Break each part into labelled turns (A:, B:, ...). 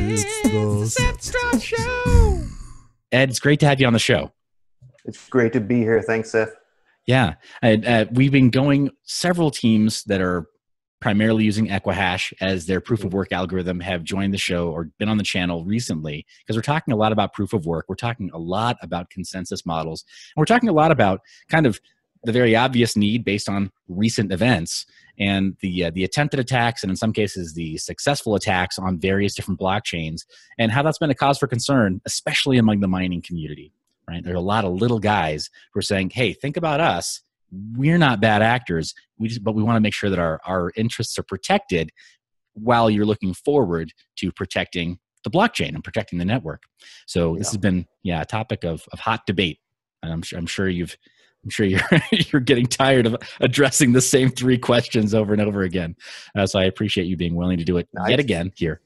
A: the Seth Stroud Show. Ed, it's great to have you on the show.
B: It's great to be here. Thanks, Seth.
A: Yeah. We've been going several teams that are primarily using Equihash as their proof of work algorithm have joined the show or been on the channel recently because we're talking a lot about proof of work. We're talking a lot about consensus models. And we're talking a lot about kind of the very obvious need based on recent events and the attempted attacks and in some cases the successful attacks on various different blockchains and how that's been a cause for concern, especially among the mining community, right? There are a lot of little guys who are saying, hey, think about us. We're not bad actors, but we want to make sure that our interests are protected while you're looking forward to protecting the blockchain and protecting the network. So this has been a topic of hot debate. And I'm sure you're you're getting tired of addressing the same three questions over and over again. So I appreciate you being willing to do it yet again here.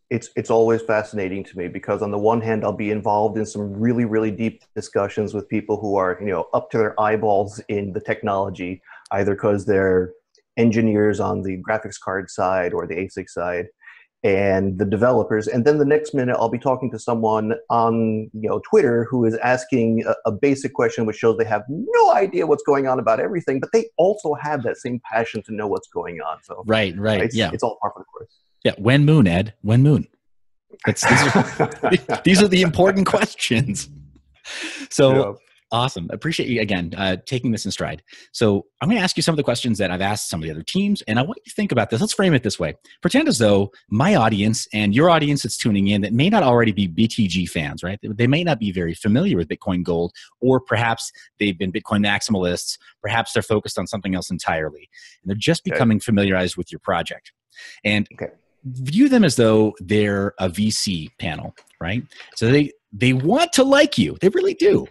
B: It's always fascinating to me because on the one hand, I'll be involved in some really, really deep discussions with people who are, up to their eyeballs in the technology, either because they're engineers on the graphics card side or the ASIC side and the developers. And then the next minute I'll be talking to someone on, Twitter who is asking a basic question, which shows they have no idea what's going on about everything, but they also have that same passion to know what's going on. So
A: right.
B: It's all par for the course.
A: Yeah. When moon, Ed? When moon? These are the important questions. So awesome. Appreciate you again taking this in stride. So I'm going to ask you some of the questions that I've asked some of the other teams, and I want you to think about this. Let's frame it this way. Pretend as though my audience and your audience that's tuning in that may not already be BTG fans, right? They may not be very familiar with Bitcoin Gold, or perhaps they've been Bitcoin maximalists. Perhaps they're focused on something else entirely, and they're just becoming familiarized with your project. And view them as though they're a VC panel, right? So they want to like you. They really do.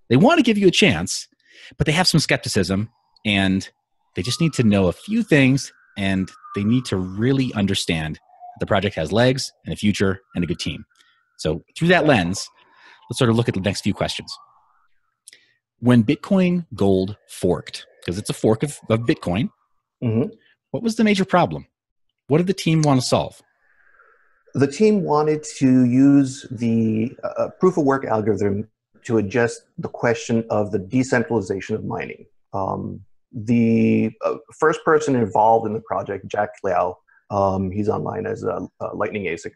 A: They want to give you a chance, but they have some skepticism and they just need to know a few things and they need to really understand that the project has legs and a future and a good team. So through that lens, let's sort of look at the next few questions. When Bitcoin Gold forked, because it's a fork of Bitcoin, what was the major problem? What did the team want to solve?
B: The team wanted to use the proof of work algorithm to address the question of the decentralization of mining. The first person involved in the project, Jack Liao, he's online as a Lightning ASIC.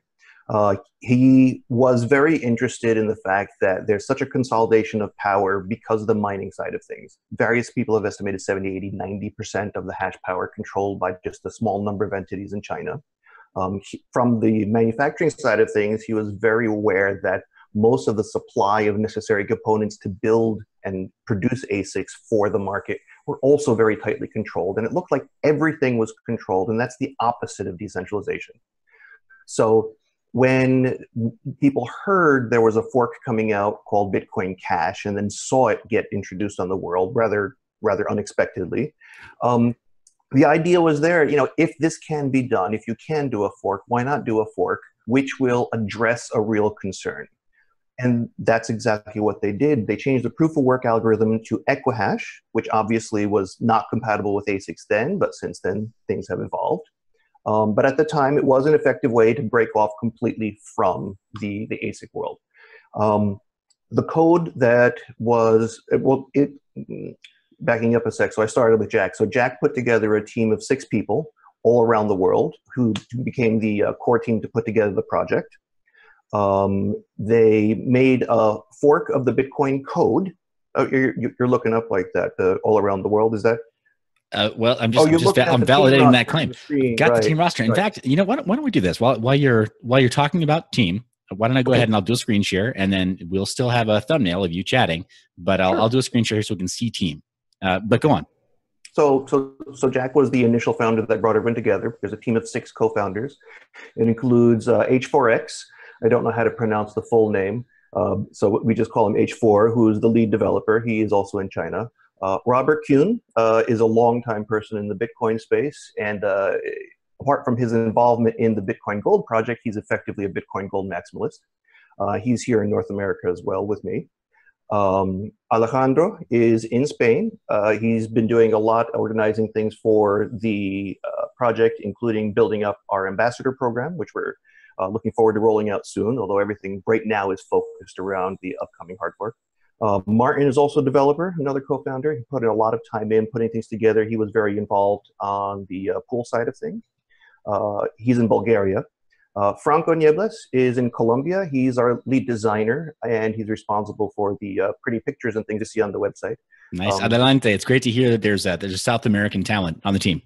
B: He was very interested in the fact that there's such a consolidation of power because of the mining side of things. Various people have estimated 70, 80, 90% of the hash power controlled by just a small number of entities in China. From the manufacturing side of things, he was very aware that most of the supply of necessary components to build and produce ASICs for the market were also very tightly controlled. And it looked like everything was controlled, and that's the opposite of decentralization. So when people heard there was a fork coming out called Bitcoin Cash and then saw it get introduced on the world rather unexpectedly, the idea was there, if this can be done, if you can do a fork, why not do a fork which will address a real concern? And that's exactly what they did. They changed the proof of work algorithm to Equihash, which obviously was not compatible with ASICs then, but since then things have evolved. But at the time, it was an effective way to break off completely from the ASIC world. The code that was, backing up a sec, so I started with Jack. So Jack put together a team of 6 people all around the world who became the core team to put together the project. They made a fork of the Bitcoin code. Oh, you're looking up like that, all around the world, is that?
A: Well, I'm validating that claim. Got the team roster. In fact, why don't we do this while you're talking about team? Why don't I go ahead and I'll do a screen share, and then we'll still have a thumbnail of you chatting, but I'll do a screen share so we can see team. But go on.
B: So Jack was the initial founder that brought everyone together. There's a team of 6 co-founders. It includes H4X. I don't know how to pronounce the full name, so we just call him H4, who's the lead developer. He is also in China. Robert Kuhn is a longtime person in the Bitcoin space, and apart from his involvement in the Bitcoin Gold project, he's effectively a Bitcoin Gold maximalist. He's here in North America as well with me. Alejandro is in Spain. He's been doing a lot, organizing things for the project, including building up our ambassador program, which we're Looking forward to rolling out soon, although everything right now is focused around the upcoming hard fork. Martin is also a developer, another co-founder. He put in a lot of time in putting things together. He was very involved on the pool side of things. He's in Bulgaria. Franco Niebles is in Colombia. He's our lead designer, and he's responsible for the pretty pictures and things you see on the website.
A: Nice. Adelante. It's great to hear that there's a South American talent on the team.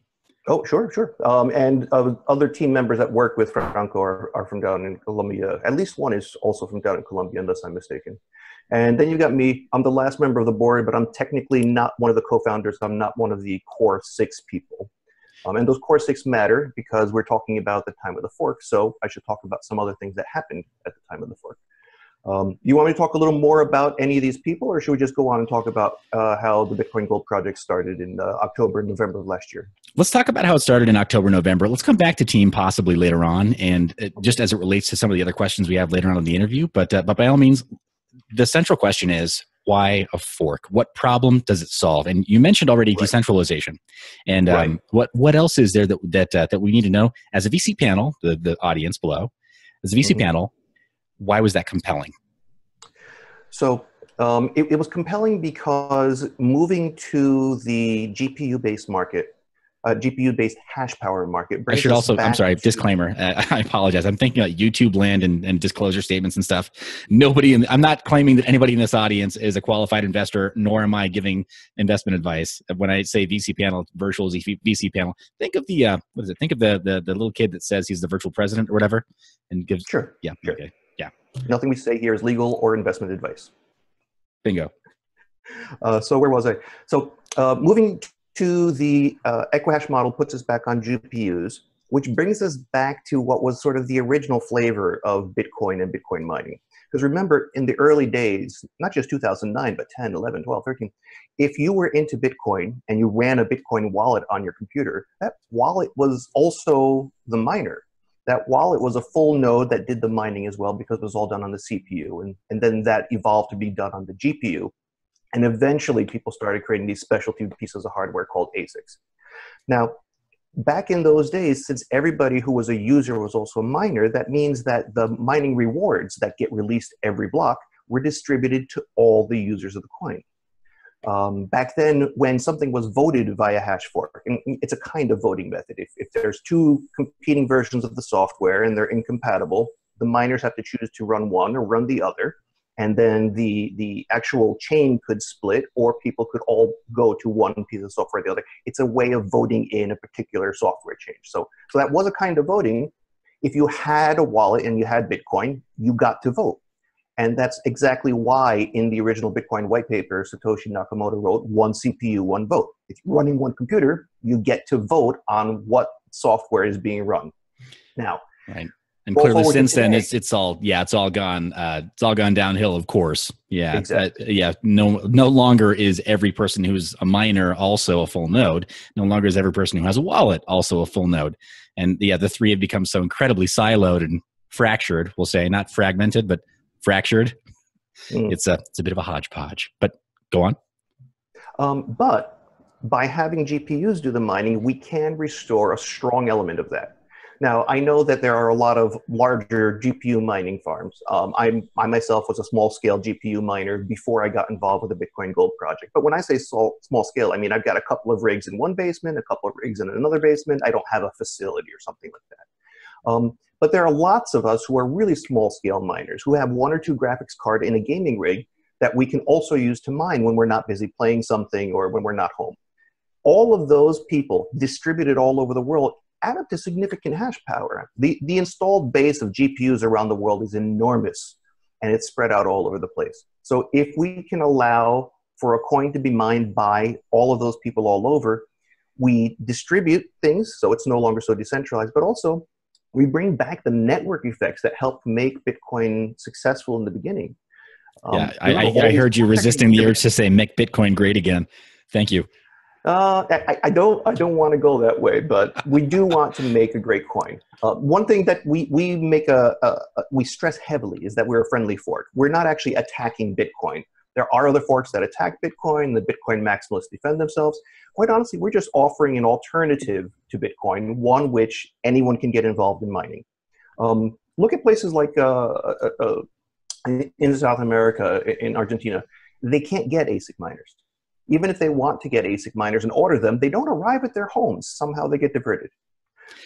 B: Oh, sure, sure. And other team members that work with Franco are from down in Colombia. At least one is also from down in Colombia, unless I'm mistaken. And then you got me. I'm the last member of the board, but I'm technically not one of the co-founders. I'm not one of the core 6 people. And those core 6 matter because we're talking about the time of the fork. So I should talk about some other things that happened at the time of the fork. You want me to talk a little more about any of these people, or should we just go on and talk about how the Bitcoin Gold project started in October and November of last year?
A: Let's talk about how it started in October, November. Let's come back to team possibly later on, and just as it relates to some of the other questions we have later on in the interview. But by all means, the central question is, why a fork? What problem does it solve? And you mentioned already decentralization. And what else is there that we need to know as a VC panel, the audience below, as a VC panel, why was that compelling?
B: So it was compelling because moving to the GPU-based market, GPU-based hash power market.
A: I should also, I'm sorry, disclaimer. I apologize. I'm thinking about YouTube land and disclosure statements and stuff. I'm not claiming that anybody in this audience is a qualified investor, nor am I giving investment advice. When I say VC panel, virtual VC panel, think of the, what is it? Think of the little kid that says he's the virtual president or whatever and gives.
B: Sure.
A: Yeah.
B: Sure.
A: Okay. Yeah.
B: Nothing we say here is legal or investment advice.
A: Bingo.
B: So where was I? So moving to the Equihash model puts us back on GPUs, which brings us back to what was sort of the original flavor of Bitcoin and Bitcoin mining. Because remember, in the early days, not just 2009, but 10, 11, 12, 13, if you were into Bitcoin and you ran a Bitcoin wallet on your computer, that wallet was also the miner. That wallet was a full node that did the mining as well because it was all done on the CPU. And then that evolved to be done on the GPU. And eventually people started creating these specialty pieces of hardware called ASICs. Now, back in those days, since everybody who was a user was also a miner, that means that the mining rewards that get released every block were distributed to all the users of the coin. Back then, when something was voted via hash fork, and it's a kind of voting method. If there's 2 competing versions of the software and they're incompatible, the miners have to choose to run one or run the other. And then the actual chain could split, or people could all go to one piece of software or the other. It's a way of voting in a particular software change. So that was a kind of voting. If you had a wallet and you had Bitcoin, you got to vote. And that's exactly why in the original Bitcoin white paper, Satoshi Nakamoto wrote, 1 CPU, 1 vote. If you're running one computer, you get to vote on what software is being run. Now,
A: right. And clearly since then, it's all gone downhill, of course. Yeah.
B: Exactly.
A: No longer is every person who's a miner also a full node. No longer is every person who has a wallet also a full node. And the 3 have become so incredibly siloed and fractured, we'll say, not fragmented, but fractured. It's a bit of a hodgepodge, but go on.
B: But by having GPUs do the mining, we can restore a strong element of that. Now, I know that there are a lot of larger GPU mining farms. I myself was a small-scale GPU miner before I got involved with the Bitcoin Gold project. But when I say small scale, I mean I've got a couple of rigs in one basement, a couple of rigs in another basement. I don't have a facility or something like that. But there are lots of us who are really small-scale miners who have 1 or 2 graphics cards in a gaming rig that we can also use to mine when we're not busy playing something or when we're not home. All of those people distributed all over the world add up to significant hash power. The installed base of GPUs around the world is enormous, and it's spread out all over the place. So if we can allow for a coin to be mined by all of those people all over, we distribute things so it's no longer so decentralized, but also we bring back the network effects that helped make Bitcoin successful in the beginning.
A: I heard you resisting the urge to say make Bitcoin great again. Thank you.
B: I don't want to go that way, but we do want to make a great coin. One thing that we stress heavily is that we're a friendly fork. We're not actually attacking Bitcoin. There are other forks that attack Bitcoin. The Bitcoin maximalists defend themselves. Quite honestly, we're just offering an alternative to Bitcoin, one which anyone can get involved in mining. Look at places like in South America, in Argentina, they can't get ASIC miners. Even if they want to get ASIC miners and order them, they don't arrive at their homes. Somehow they get diverted.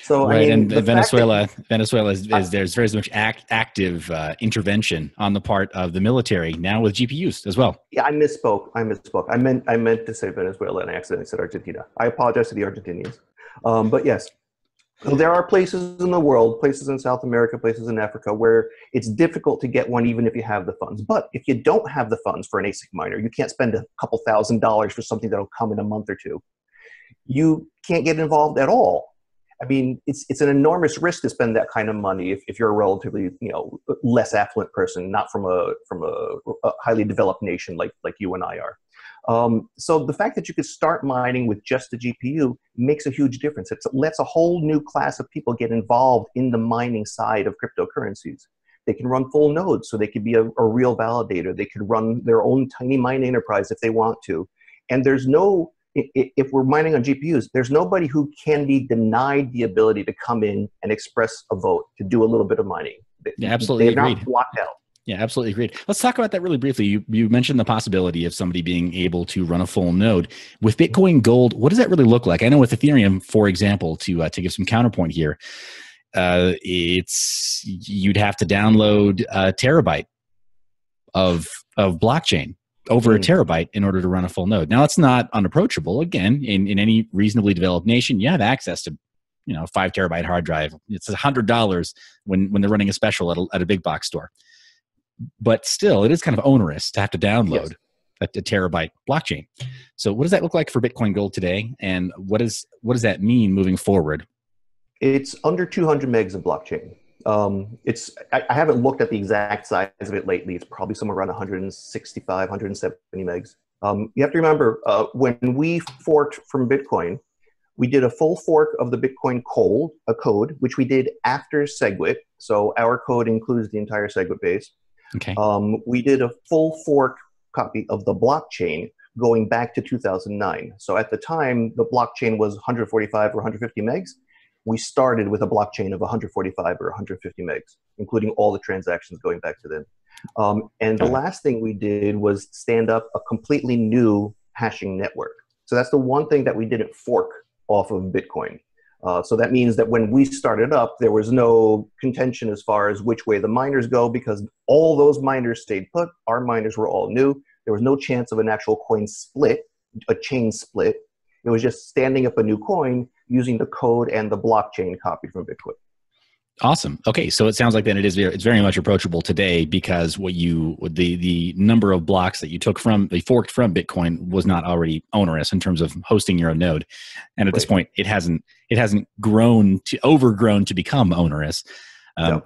B: So
A: right,
B: I mean,
A: and Venezuela is there's very much active intervention on the part of the military now with GPUs as well.
B: Yeah, I misspoke. I meant to say Venezuela, and I accidentally said Argentina. I apologize to the Argentinians. But yes, so there are places in the world, places in South America, places in Africa, where it's difficult to get one even if you have the funds. But if you don't have the funds for an ASIC miner, you can't spend a couple $1,000s for something that'll come in a month or two. You can't get involved at all. I mean, it's an enormous risk to spend that kind of money if you're a relatively, less affluent person, not from a highly developed nation like you and I are. So the fact that you could start mining with just the GPU makes a huge difference. It lets a whole new class of people get involved in the mining side of cryptocurrencies. They can run full nodes, so they could be a real validator. They could run their own tiny mining enterprise if they want to. And there's no, if we're mining on GPUs, there's nobody who can be denied the ability to come in and express a vote, to do a little bit of mining.
A: Yeah, absolutely
B: They're
A: agreed.
B: not blocked out.
A: Yeah, absolutely agreed. Let's talk about that really briefly. You mentioned the possibility of somebody being able to run a full node. With Bitcoin Gold, what does that really look like? I know with Ethereum, for example, to give some counterpoint here, you'd have to download a terabyte of blockchain, over a terabyte, in order to run a full node. Now, it's not unapproachable. Again, in any reasonably developed nation, you have access to 5 terabyte hard drive. It's $100 when they're running a special at a big box store. But still, it is kind of onerous to have to download a terabyte blockchain. So what does that look like for Bitcoin Gold today? And what does that mean moving forward?
B: It's under 200 megs of blockchain. I haven't looked at the exact size of it lately. It's probably somewhere around 165, 170 megs. You have to remember, when we forked from Bitcoin, we did a full fork of the Bitcoin code, which we did after SegWit. So our code includes the entire SegWit base.
A: Okay.
B: We did a full fork copy of the blockchain going back to 2009. So at the time, the blockchain was 145 or 150 megs. We started with a blockchain of 145 or 150 megs, including all the transactions going back to then. And the last thing we did was stand up a completely new hashing network. So that's the one thing that we didn't fork off of Bitcoin. So that means that when we started up, there was no contention as far as which way the miners go, because all those miners stayed put. Our miners were all new. There was no chance of an actual coin split, a chain split. It was just standing up a new coin using the code and the blockchain copied from Bitcoin.
A: Awesome. Okay, so it sounds like then it's very much approachable today, because the number of blocks that you forked from Bitcoin was not already onerous in terms of hosting your own node, and at this point it hasn't overgrown to become onerous.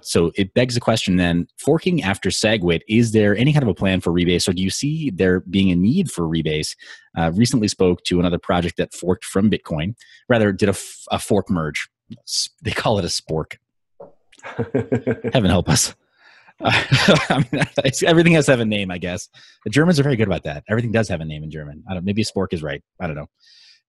A: So it begs the question then: forking after SegWit, is there any kind of a plan for rebase, or do you see there being a need for rebase? Recently spoke to another project that forked from Bitcoin, rather did a fork merge. They call it a spork. Heaven help us. I mean, everything has to have a name, I guess. The Germans are very good about that. Everything does have a name in German. Maybe a spork is right. I don't know.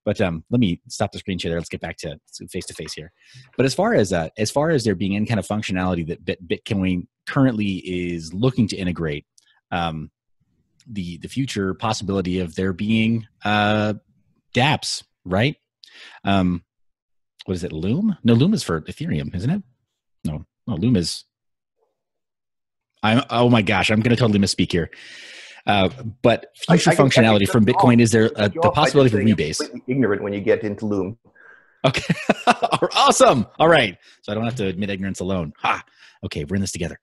A: But let me stop the screen share there. Let's get back to face-to-face here. But as far as there being any kind of functionality that Bitcoin currently is looking to integrate, the future possibility of there being dApps, right? What is it, Loom? No, Loom is for Ethereum, isn't it? No, Loom is. Oh my gosh, I'm going to totally misspeak here. But future functionality from Bitcoin, is there the possibility for rebase?
B: Ignorant when you get into Loom.
A: Okay, awesome. All right, so I don't have to admit ignorance alone. Okay, we're in this together.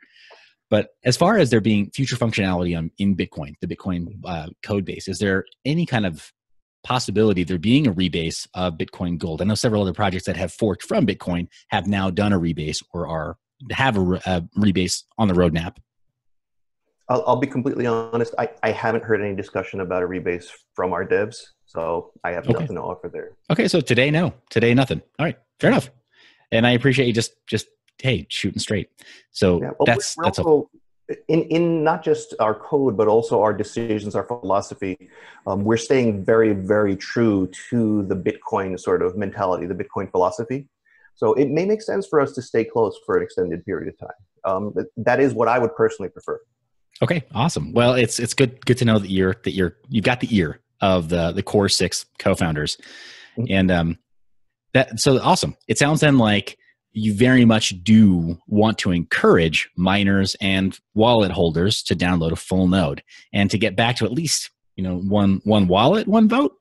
A: But as far as there being future functionality in Bitcoin, the Bitcoin code base, is there any kind of possibility of there being a rebase of Bitcoin Gold? I know several other projects that have forked from Bitcoin have now done a rebase or have a rebase on the roadmap.
B: I'll be completely honest. I haven't heard any discussion about a rebase from our devs, so I have nothing to offer there. Okay,
A: so today, no. Today, nothing. All right, fair enough. And I appreciate you just hey, shooting straight. So yeah, that's
B: also, in not just our code, but also our decisions, our philosophy, we're staying very, very true to the Bitcoin sort of mentality, the Bitcoin philosophy. So it may make sense for us to stay close for an extended period of time. that is what I would personally prefer.
A: Okay, awesome. Well, it's good to know that you've got the ear of the core 6 co-founders,
B: Mm-hmm.
A: and that so awesome. It sounds then like you very much do want to encourage miners and wallet holders to download a full node and to get back to at least one wallet, one vote.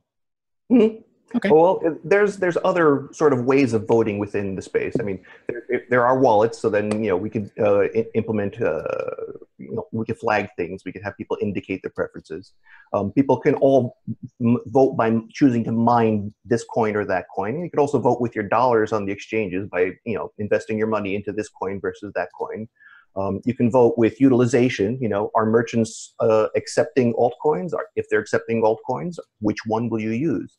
B: Mm-hmm.
A: Okay.
B: Well, there's other sort of ways of voting within the space. I mean, there are wallets, so then we could implement we could flag things. We could have people indicate their preferences. People can all vote by choosing to mine this coin or that coin. You could also vote with your dollars on the exchanges by investing your money into this coin versus that coin. You can vote with utilization. Are merchants accepting altcoins? If they're accepting altcoins, which one will you use?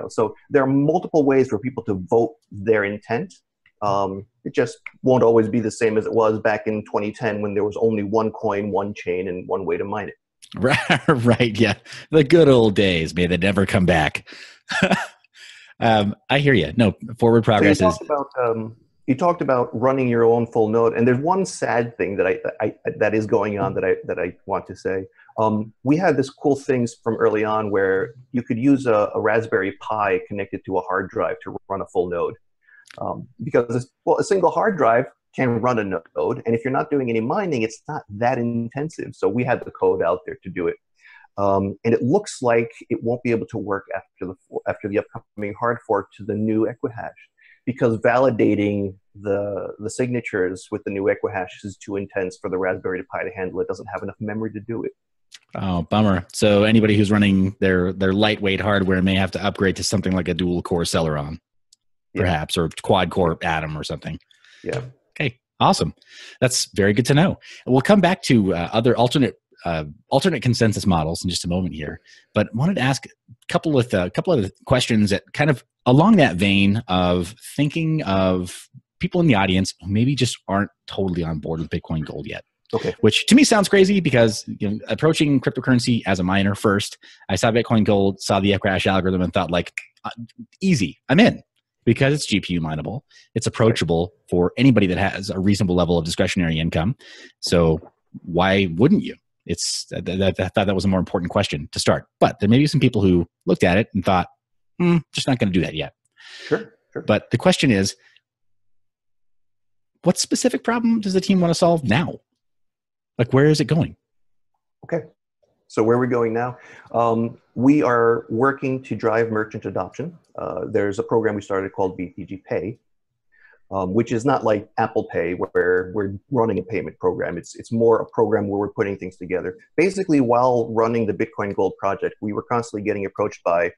B: So there are multiple ways for people to vote their intent. It just won't always be the same as it was back in 2010 when there was only one coin, one chain, and one way to mine it.
A: Right. Yeah. The good old days. May they never come back. I hear you. No, forward progress
B: So you talked about running your own full node, and there's one sad thing that is going on that I want to say. We had this cool things from early on where you could use a Raspberry Pi connected to a hard drive to run a full node, because a single hard drive can run a node, and if you're not doing any mining, it's not that intensive. So we had the code out there to do it. And it looks like it won't be able to work after the upcoming hard fork to the new Equihash, because validating the signatures with the new Equihash is too intense for the Raspberry Pi to handle. It doesn't have enough memory to do it.
A: Oh, bummer. So anybody who's running their lightweight hardware may have to upgrade to something like a dual core Celeron, perhaps, or quad core Atom or something.
B: Yeah.
A: Okay. Awesome. That's very good to know. We'll come back to other alternate consensus models in just a moment here, but wanted to ask a couple of questions that kind of along that vein of thinking of people in the audience who maybe just aren't totally on board with Bitcoin Gold yet.
B: Okay.
A: Which to me sounds crazy because approaching cryptocurrency as a miner first, I saw Bitcoin Gold, saw the Equihash algorithm, and thought easy, I'm in, because it's GPU mineable, it's approachable for anybody that has a reasonable level of discretionary income. So why wouldn't you? I thought that was a more important question to start. But there may be some people who looked at it and thought, just not going to do that yet.
B: Sure.
A: But the question is, what specific problem does the team want to solve now? Where is it going?
B: Okay. So where are we going now? We are working to drive merchant adoption. There's a program we started called BTG Pay, which is not like Apple Pay where we're running a payment program. It's more a program where we're putting things together. Basically, while running the Bitcoin Gold project, we were constantly getting approached by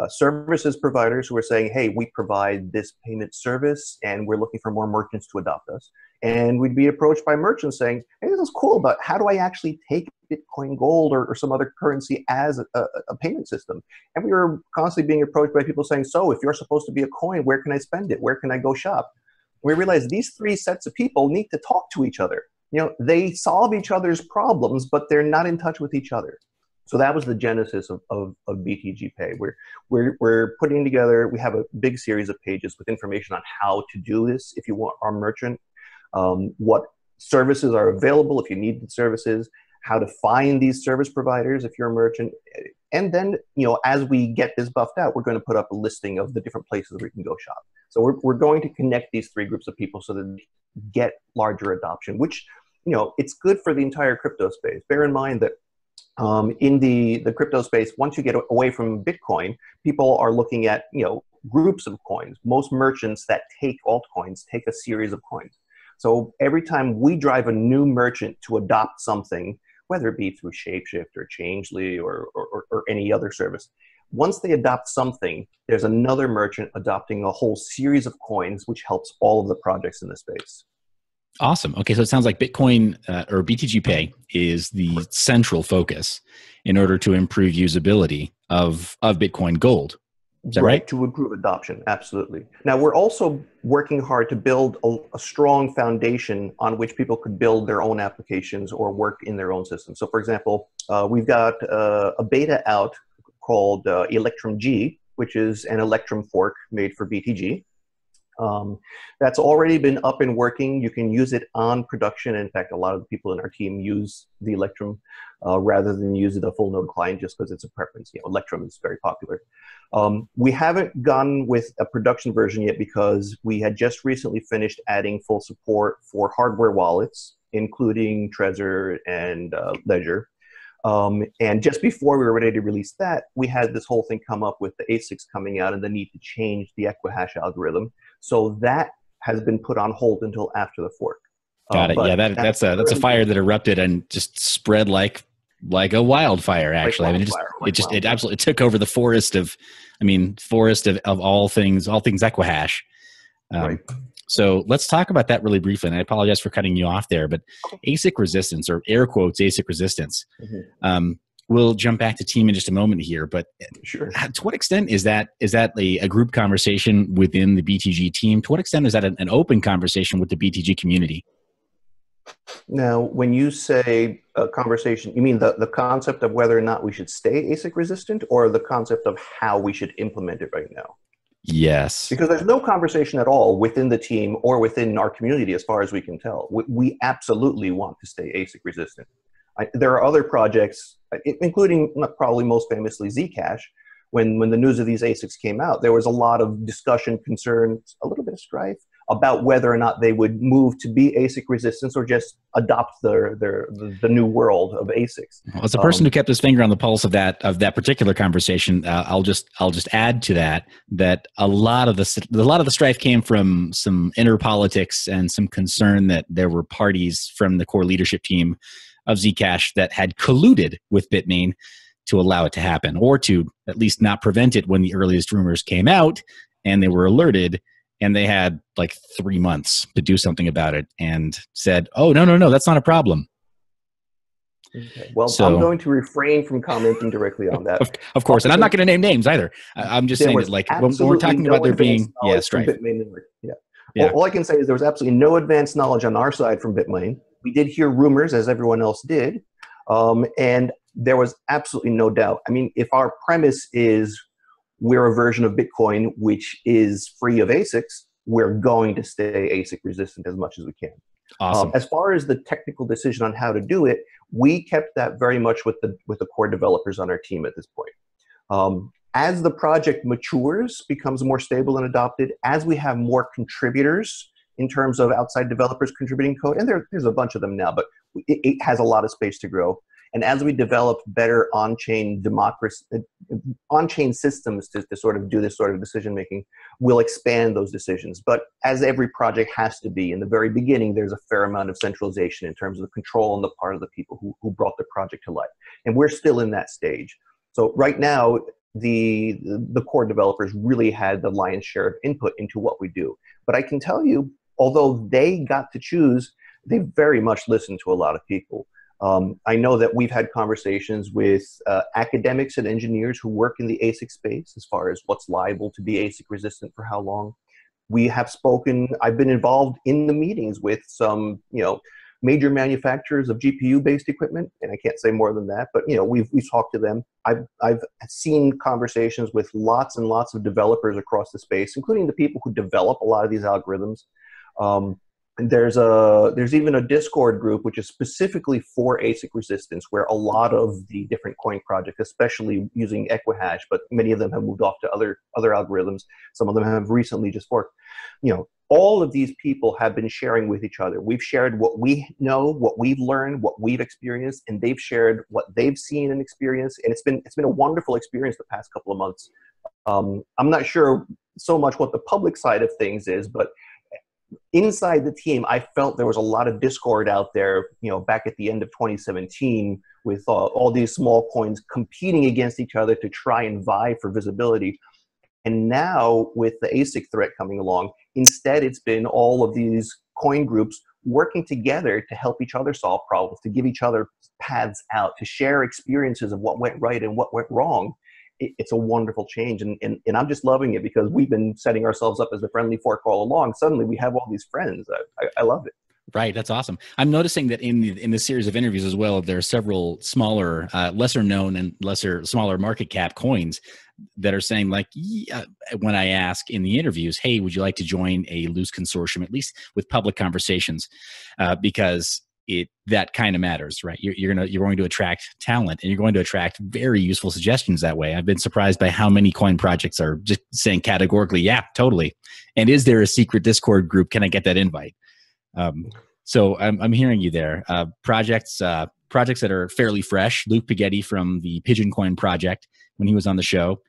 B: services providers who were saying, hey, we provide this payment service and we're looking for more merchants to adopt us. And we'd be approached by merchants saying, hey, this is cool, but how do I actually take Bitcoin Gold or some other currency as a payment system? And we were constantly being approached by people saying, so if you're supposed to be a coin, where can I spend it? Where can I go shop? We realized these three sets of people need to talk to each other. They solve each other's problems, but they're not in touch with each other. So that was the genesis of BTG Pay. We're putting together, we have a big series of pages with information on how to do this if you want our merchant, what services are available if you need the services, how to find these service providers if you're a merchant. And then, as we get this buffed out, we're going to put up a listing of the different places where you can go shop. So we're going to connect these three groups of people so that they get larger adoption, which, it's good for the entire crypto space. Bear in mind that in the crypto space, once you get away from Bitcoin, people are looking at, groups of coins. Most merchants that take altcoins take a series of coins. So every time we drive a new merchant to adopt something, whether it be through Shapeshift or Changely or any other service, once they adopt something, there's another merchant adopting a whole series of coins, which helps all of the projects in the space.
A: Awesome. Okay, so it sounds like Bitcoin or BTG Pay is the central focus in order to improve usability of Bitcoin Gold. Is that right?
B: To improve adoption, absolutely. Now, we're also working hard to build a strong foundation on which people could build their own applications or work in their own system. So, for example, we've got a beta out called Electrum G, which is an Electrum fork made for BTG. That's already been up and working. You can use it on production. In fact, a lot of the people in our team use the Electrum rather than use the full node client just because it's a preference. Electrum is very popular. We haven't gone with a production version yet because we had just recently finished adding full support for hardware wallets, including Trezor and Ledger. And just before we were ready to release that, we had this whole thing come up with the ASICs coming out and the need to change the Equihash algorithm. So that has been put on hold until after the fork.
A: Got it. Yeah, that's a fire that erupted and just spread like a wildfire. Actually, it absolutely took over the forest of all things Equihash.
B: Right.
A: So let's talk about that really briefly. And I apologize for cutting you off there, but ASIC resistance, or air quotes ASIC resistance. We'll jump back to team in just a moment here, but
B: sure.
A: To what extent is that a group conversation within the BTG team? To what extent is that an open conversation with the BTG community?
B: Now, when you say a conversation, you mean the concept of whether or not we should stay ASIC resistant, or the concept of how we should implement it right now?
A: Yes.
B: Because there's no conversation at all within the team or within our community as far as we can tell. We absolutely want to stay ASIC resistant. There are other projects, including probably most famously Zcash. When the news of these ASICs came out, there was a lot of discussion, concerns, a little bit of strife about whether or not they would move to be ASIC resistance or just adopt the new world of ASICs.
A: Well, as a person who kept his finger on the pulse of that particular conversation, I'll just add to that a lot of the strife came from some inner politics and some concern that there were parties from the core leadership team of Zcash that had colluded with Bitmain to allow it to happen, or to at least not prevent it when the earliest rumors came out and they were alerted. And they had like 3 months to do something about it and said, oh, no, that's not a problem.
B: Okay. Well, so, I'm going to refrain from commenting directly on that.
A: Of course. And I'm not going to name names either. I'm just saying that, like, when we're talking about there being strife.
B: Yeah. All I can say is there was absolutely no advanced knowledge on our side from Bitmain. We did hear rumors, as everyone else did. And there was absolutely no doubt. I mean, if our premise is we're a version of Bitcoin which is free of ASICs, we're going to stay ASIC resistant as much as we can.
A: Awesome.
B: As far as the technical decision on how to do it, we kept that very much with the core developers on our team at this point. As the project matures, becomes more stable and adopted, as we have more contributors in terms of outside developers contributing code, and there's a bunch of them now, but it has a lot of space to grow. And as we develop better on-chain systems to sort of do this sort of decision-making, we'll expand those decisions. But as every project has to be, in the very beginning, there's a fair amount of centralization in terms of the control on the part of the people who brought the project to life. And we're still in that stage. So right now, the core developers really had the lion's share of input into what we do. But I can tell you, although they got to choose, they very much listened to a lot of people. I know that we've had conversations with academics and engineers who work in the ASIC space as far as what's liable to be ASIC resistant for how long. We have spoken, I've been involved in the meetings with some, major manufacturers of GPU-based equipment, and I can't say more than that, but we've talked to them. I've seen conversations with lots and lots of developers across the space, including the people who develop a lot of these algorithms. And there's even a Discord group which is specifically for ASIC resistance, where a lot of the different coin projects, especially using Equihash, but many of them have moved off to other algorithms. Some of them have recently just forked. All of these people have been sharing with each other. We've shared what we know, what we've learned, what we've experienced, and they've shared what they've seen and experienced. And it's been a wonderful experience the past couple of months. I'm not sure so much what the public side of things is, but inside the team, I felt there was a lot of discord out there, back at the end of 2017 with all these small coins competing against each other to try and vie for visibility. And now with the ASIC threat coming along, instead it's been all of these coin groups working together to help each other solve problems, to give each other paths out, to share experiences of what went right and what went wrong. It's a wonderful change, and I'm just loving it because we've been setting ourselves up as a friendly fork all along. Suddenly we have all these friends. I love it.
A: Right, that's awesome. I'm noticing that in the series of interviews as well, there are several smaller, lesser known and smaller market cap coins that are saying like, yeah, when I ask in the interviews, hey, would you like to join a loose consortium, at least with public conversations, because that kind of matters, right? You're going to attract talent, and you're going to attract very useful suggestions that way. I've been surprised by how many coin projects are just saying categorically, yeah, totally. And is there a secret Discord group? Can I get that invite? So I'm hearing you there. Projects that are fairly fresh. Luke Pighetti from the Pigeon Coin project, when he was on the show,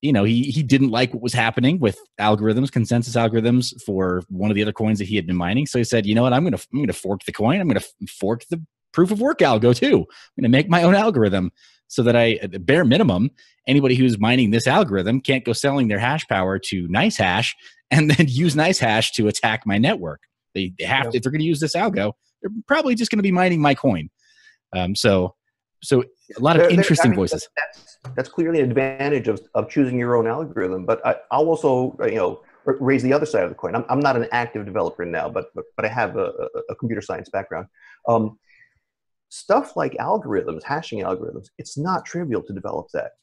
A: he didn't like what was happening with algorithms, consensus algorithms for one of the other coins that he had been mining. So he said, you know what, I'm going to fork the coin. I'm going to fork the proof of work algo too. I'm going to make my own algorithm so that at the bare minimum, anybody who's mining this algorithm can't go selling their hash power to NiceHash and then use NiceHash to attack my network. They have to, if they're going to use this algo, they're probably just going to be mining my coin. So a lot of interesting voices.
B: That's clearly an advantage of choosing your own algorithm. But I'll also raise the other side of the coin. I'm not an active developer now, but I have a computer science background. Stuff like algorithms, hashing algorithms, it's not trivial to develop that.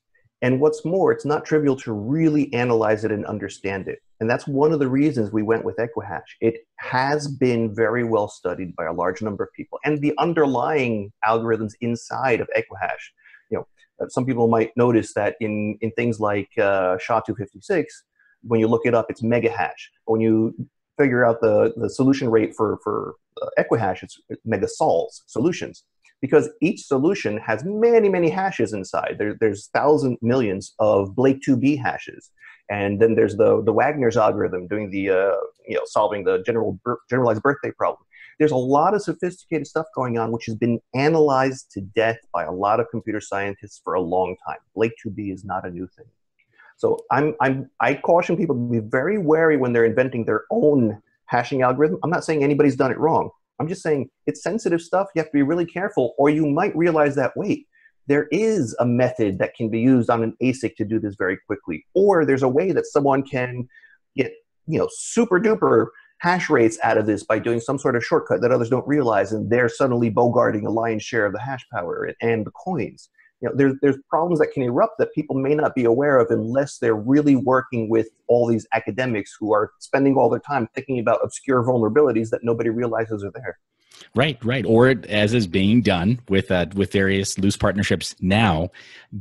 B: And what's more, it's not trivial to really analyze it and understand it. And that's one of the reasons we went with Equihash. It has been very well studied by a large number of people. And the underlying algorithms inside of Equihash, some people might notice that in things like SHA-256, when you look it up, it's mega hash. When you figure out the solution rate for Equihash, it's mega sols, solutions. Because each solution has many, many hashes inside. There's millions of Blake 2B hashes. And then there's the Wagner's algorithm doing the, solving the generalized birthday problem. There's a lot of sophisticated stuff going on, which has been analyzed to death by a lot of computer scientists for a long time. Blake 2B is not a new thing. So I caution people to be very wary when they're inventing their own hashing algorithm. I'm not saying anybody's done it wrong. I'm just saying it's sensitive stuff. You have to be really careful, or you might realize that, wait, there is a method that can be used on an ASIC to do this very quickly. Or there's a way that someone can get, super duper hash rates out of this by doing some sort of shortcut that others don't realize. And they're suddenly bogarting a lion's share of the hash power and the coins. There's problems that can erupt that people may not be aware of unless they're really working with all these academics who are spending all their time thinking about obscure vulnerabilities that nobody realizes are there.
A: Right. Or as is being done with various loose partnerships now,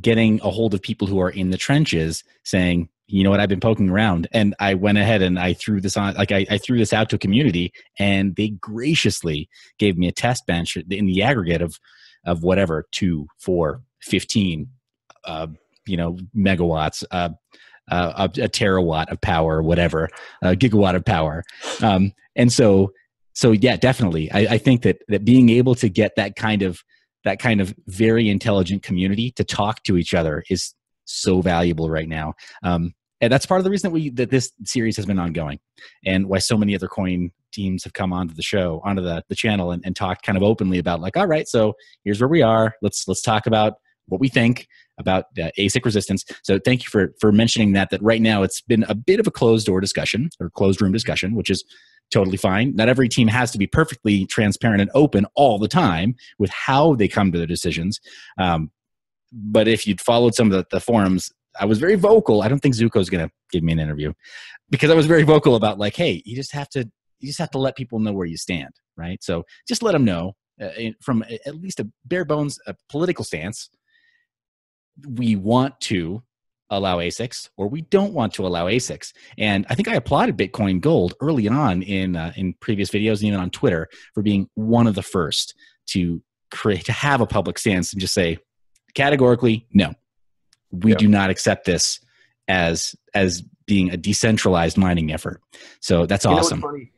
A: getting a hold of people who are in the trenches saying, you know what, I've been poking around, and I went ahead and I threw this on, like I threw this out to a community, and they graciously gave me a test bench in the aggregate of whatever, 2, 4, 15, megawatts, a terawatt of power, whatever, a gigawatt of power. And so yeah, definitely. I think that being able to get that kind of very intelligent community to talk to each other is so valuable right now. And that's part of the reason that this series has been ongoing, and why so many other coin teams have come onto the show, onto the channel, and talked kind of openly about, like, all right, so here's where we are. Let's talk about what we think about ASIC resistance. So thank you for mentioning that right now it's been a bit of a closed door discussion, or closed room discussion, which is totally fine. Not every team has to be perfectly transparent and open all the time with how they come to their decisions. But if you'd followed some of the forums, I was very vocal. I don't think Zuko's going to give me an interview, because I was very vocal about, like, hey, you just have to let people know where you stand, right? So just let them know from at least a bare bones political stance. We want to allow ASICs, or we don't want to allow ASICs. And I think I applauded Bitcoin Gold early on in previous videos, and even on Twitter, for being one of the first to have a public stance and just say categorically, no, we do not accept this as being a decentralized mining effort. So that's awesome.
B: What's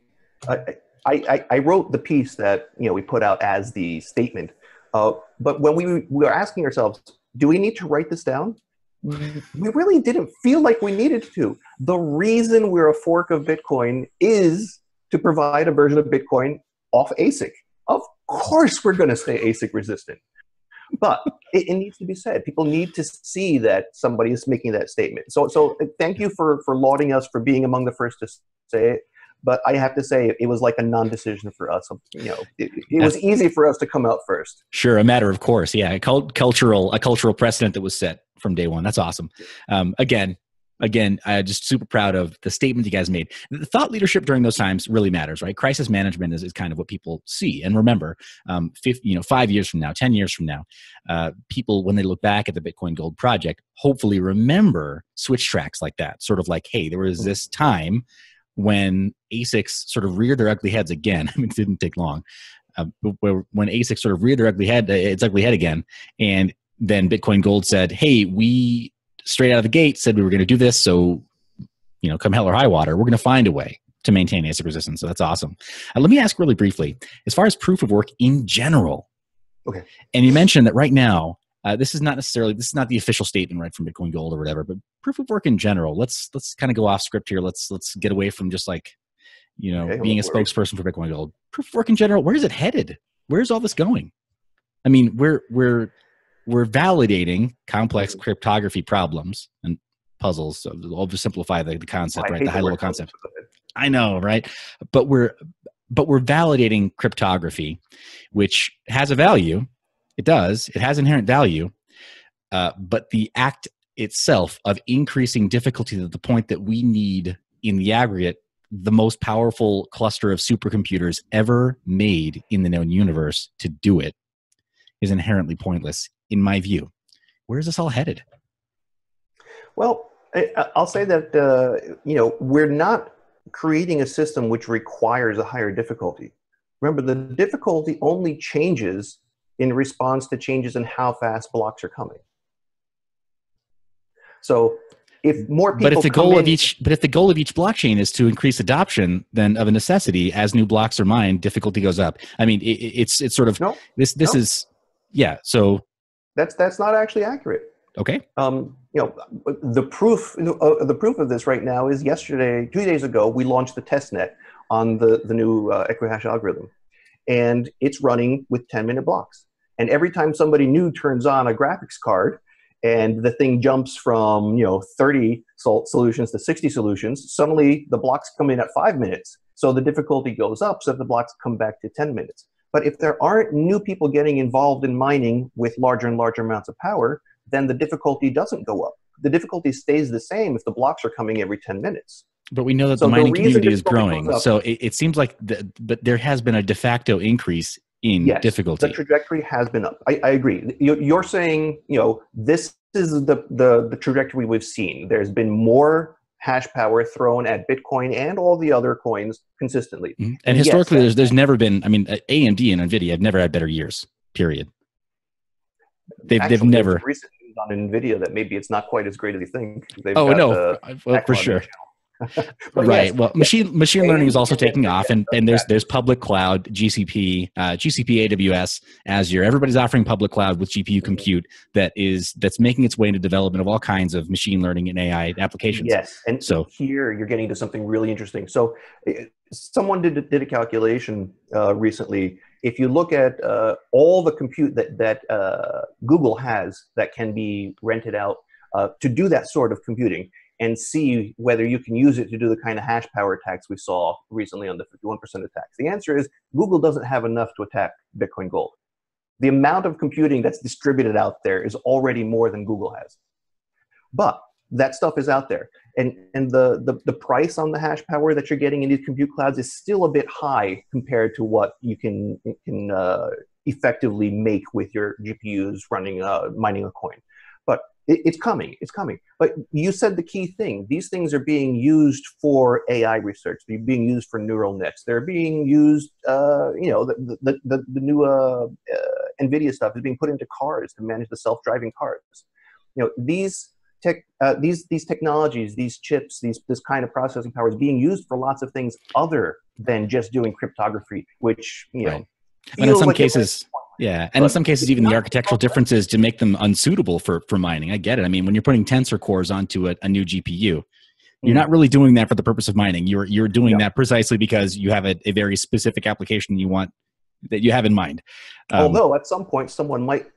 B: funny? I wrote the piece that we put out as the statement, but when we were asking ourselves, do we need to write this down? We really didn't feel like we needed to. The reason we're a fork of Bitcoin is to provide a version of Bitcoin off ASIC. Of course we're going to stay ASIC resistant. But it needs to be said. People need to see that somebody is making that statement. So thank you for lauding us for being among the first to say it. but I have to say it was like a non-decision for us. You know, it was easy for us to come out first.
A: Sure, a matter of course. Yeah, a cultural precedent that was set from day one. That's awesome. Again, I'm just super proud of the statement you guys made. The thought leadership during those times really matters, right? Crisis management is kind of what people see. And remember, 5 years from now, 10 years from now, people, when they look back at the Bitcoin Gold project, hopefully remember switch tracks like that. Sort of like, hey, there was this time when ASICs sort of reared their ugly heads again. I mean, it didn't take long. When ASICs sort of reared their ugly head again, and then Bitcoin Gold said, hey, we straight out of the gate said we were going to do this. So, come hell or high water, we're going to find a way to maintain ASIC resistance. So that's awesome. Let me ask really briefly, as far as proof of work in general.
B: Okay.
A: And you mentioned that right now, this is not the official statement, right, from Bitcoin Gold or whatever, but proof of work in general. Let's kind of go off script here. Let's get away from just like, being a spokesperson for Bitcoin Gold. Proof of work in general. Where is it headed? Where's all this going? I mean, we're validating complex cryptography problems and puzzles. So I'll just simplify the concept, right? The high level concept. I know, right? But we're validating cryptography, which has a value. It does. It has inherent value. But the act itself of increasing difficulty to the point that we need, in the aggregate, the most powerful cluster of supercomputers ever made in the known universe to do it is inherently pointless, in my view. Where is this all headed?
B: Well, I'll say that, we're not creating a system which requires a higher difficulty. Remember, the difficulty only changes in response to changes in how fast blocks are coming. So if more people
A: if the goal of each blockchain is to increase adoption, then of a necessity, as new blocks are mined, difficulty goes up. I mean, it's sort of yeah. So
B: that's not actually accurate.
A: Okay.
B: The proof of this right now is 2 days ago, we launched the testnet on the new Equihash algorithm, and it's running with 10-minute blocks. And every time somebody new turns on a graphics card, and the thing jumps from 30 solutions to 60 solutions, suddenly the blocks come in at 5 minutes. So the difficulty goes up, so the blocks come back to 10 minutes. But if there aren't new people getting involved in mining with larger and larger amounts of power, then the difficulty doesn't go up. The difficulty stays the same if the blocks are coming every 10 minutes.
A: But we know that the mining community is growing. So it seems like, but there has been a de facto increase in difficulty.
B: The trajectory has been up. I agree. You're saying, this is the trajectory we've seen. There's been more hash power thrown at Bitcoin and all the other coins consistently.
A: Mm-hmm. And historically, there's never been, AMD and NVIDIA have never had better years, period. They've never.
B: Recent news on NVIDIA that maybe it's not quite as great as you think.
A: Well, for sure. Right. Yes, well, machine learning is also taking off, and there's public cloud, GCP, AWS, Azure. Everybody's offering public cloud with GPU compute that's making its way into development of all kinds of machine learning and AI applications.
B: Yes, and so here you're getting to something really interesting. So someone did a calculation recently. If you look at all the compute that Google has that can be rented out to do that sort of computing, and see whether you can use it to do the kind of hash power attacks we saw recently on the 51% attacks. The answer is Google doesn't have enough to attack Bitcoin Gold. The amount of computing that's distributed out there is already more than Google has. But that stuff is out there. And the price on the hash power that you're getting in these compute clouds is still a bit high compared to what you can effectively make with your GPUs running mining a coin. But it's coming. But you said the key thing. These things are being used for AI research. They're being used for neural nets. They're being used, the new NVIDIA stuff is being put into cars to manage the self-driving cars. These technologies, these chips, this kind of processing power is being used for lots of things other than just doing cryptography, which,
A: right. And in some cases, in some cases, even the architectural differences to make them unsuitable for mining. I get it. I mean, when you're putting tensor cores onto a new GPU, you're not really doing that for the purpose of mining. You're doing that precisely because you have a very specific application that you have in mind.
B: Although at some point someone might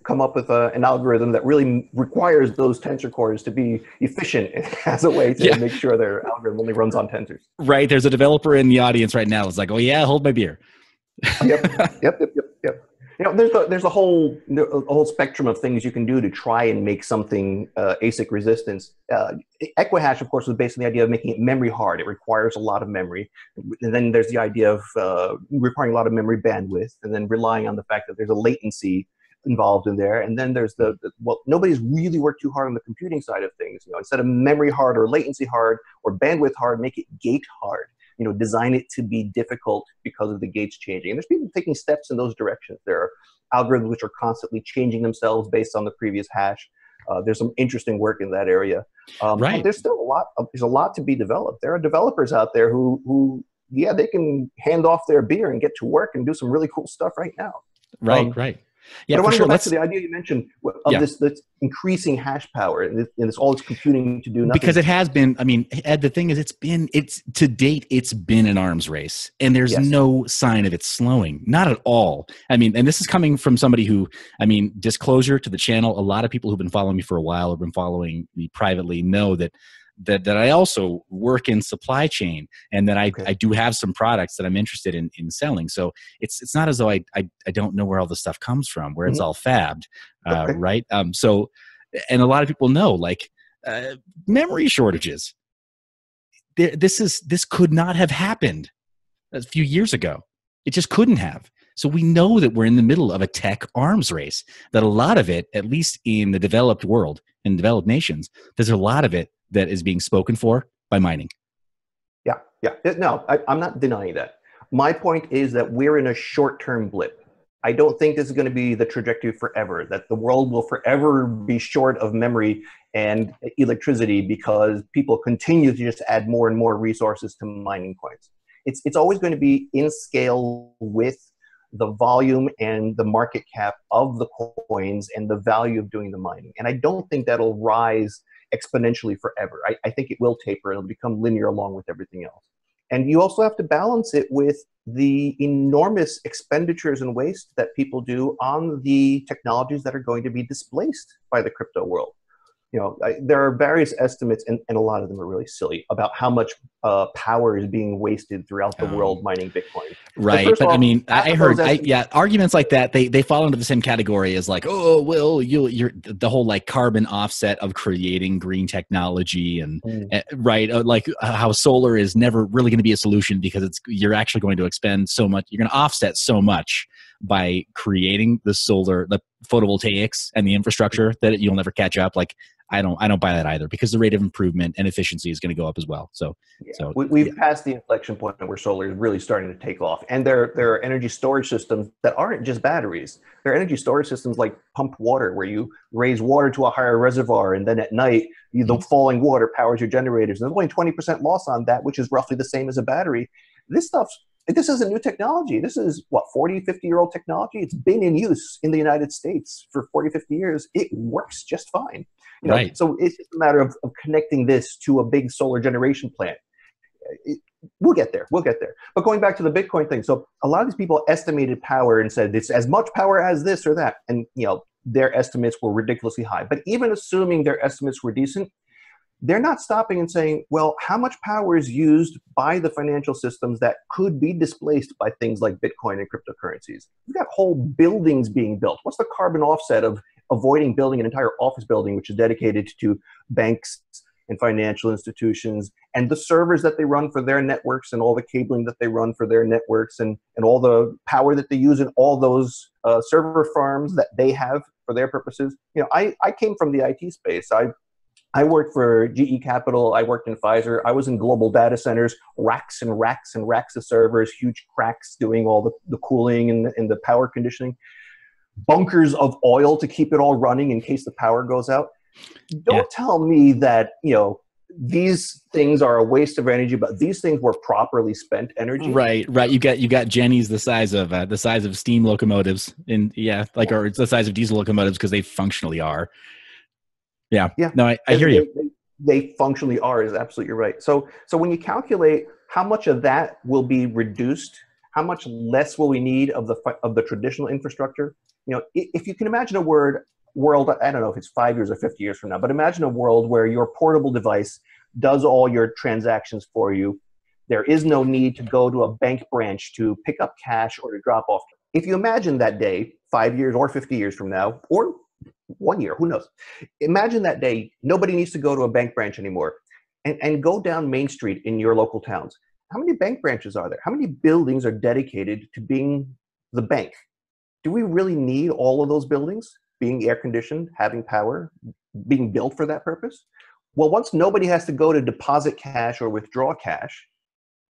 B: come up with an algorithm that really requires those tensor cores to be efficient as a way to make sure their algorithm only runs on tensors.
A: Right. There's a developer in the audience right now. It's like, oh yeah, hold my beer.
B: Yep. There's a whole spectrum of things you can do to try and make something ASIC resistance. Equihash, of course, was based on the idea of making it memory hard. It requires a lot of memory. And then there's the idea of requiring a lot of memory bandwidth, and then relying on the fact that there's a latency involved in there. And then there's well, nobody's really worked too hard on the computing side of things. Instead of memory hard or latency hard or bandwidth hard, make it gate hard. Design it to be difficult because of the gates changing. And there's people taking steps in those directions. There are algorithms which are constantly changing themselves based on the previous hash. There's some interesting work in that area. Right. There's still there's a lot to be developed. There are developers out there who they can hand off their beer and get to work and do some really cool stuff right now.
A: Right. Yeah,
B: but I want to go back to the idea you mentioned of this increasing hash power and this all this computing to do nothing.
A: Because it has been, I mean, Ed, the thing is, to date, it's been an arms race, and there's no sign of it slowing. Not at all. I mean, and this is coming from somebody who, disclosure to the channel, a lot of people who've been following me for a while, have been following me privately, know that I also work in supply chain, and that I do have some products that I'm interested in selling. So it's not as though I don't know where all the stuff comes from, where it's all fabbed, right? So, and a lot of people know, like, memory shortages. This could not have happened a few years ago. It just couldn't have. So we know that we're in the middle of a tech arms race, that a lot of it, at least in the developed world, in developed nations, there's a lot of it that is being spoken for by mining.
B: Yeah. No, I'm not denying that. My point is that we're in a short-term blip. I don't think this is going to be the trajectory forever, that the world will forever be short of memory and electricity because people continue to just add more and more resources to mining coins. It's always going to be in scale with the volume and the market cap of the coins and the value of doing the mining. And I don't think that'll rise exponentially forever. I think it will taper. It'll become linear along with everything else. And you also have to balance it with the enormous expenditures and waste that people do on the technologies that are going to be displaced by the crypto world. There are various estimates, and a lot of them are really silly, about how much power is being wasted throughout the world mining Bitcoin.
A: Right, but I heard, arguments like that, they fall into the same category as like, oh, well, you're the whole like carbon offset of creating green technology, and right, like how solar is never really going to be a solution because you're actually going to expend so much, you're going to offset so much by creating the photovoltaics and the infrastructure that you'll never catch up. Like, I don't buy that either, because the rate of improvement and efficiency is going to go up as well. So
B: we've passed the inflection point where solar is really starting to take off, and there are energy storage systems that aren't just batteries. There are energy storage systems like pumped water, where you raise water to a higher reservoir, and then at night the falling water powers your generators. And there's only 20% loss on that, which is roughly the same as a battery. This isn't new technology. This is 40, 50-year-old technology. It's been in use in the United States for 40, 50 years. It works just fine.
A: Right.
B: So it's just a matter of connecting this to a big solar generation plant. We'll get there. But going back to the Bitcoin thing, so a lot of these people estimated power and said it's as much power as this or that. And, their estimates were ridiculously high. But even assuming their estimates were decent, they're not stopping and saying, well, how much power is used by the financial systems that could be displaced by things like Bitcoin and cryptocurrencies? We've got whole buildings being built. What's the carbon offset of avoiding building an entire office building, which is dedicated to banks and financial institutions, and the servers that they run for their networks, and all the cabling that they run for their networks, and all the power that they use in all those server farms that they have for their purposes? I came from the IT space. I worked for GE Capital. I worked in Pfizer. I was in global data centers, racks and racks and racks of servers, huge cracks doing all the cooling and the power conditioning, bunkers of oil to keep it all running in case the power goes out. Don't tell me that, these things are a waste of energy, but these things were properly spent energy.
A: Right. You got Jennies the size of steam locomotives, or it's the size of diesel locomotives because they functionally are. Yeah. No, I hear you.
B: They functionally are, is absolutely right. So when you calculate how much of that will be reduced, how much less will we need of the traditional infrastructure? If you can imagine a world, I don't know if it's 5 years or 50 years from now, but imagine a world where your portable device does all your transactions for you. There is no need to go to a bank branch to pick up cash or to drop off. If you imagine that day, 5 years or 50 years from now, or 1 year, who knows? Imagine that day, nobody needs to go to a bank branch anymore. And go down Main Street in your local towns. How many bank branches are there? How many buildings are dedicated to being the bank? Do we really need all of those buildings being air conditioned, having power, being built for that purpose? Well, once nobody has to go to deposit cash or withdraw cash,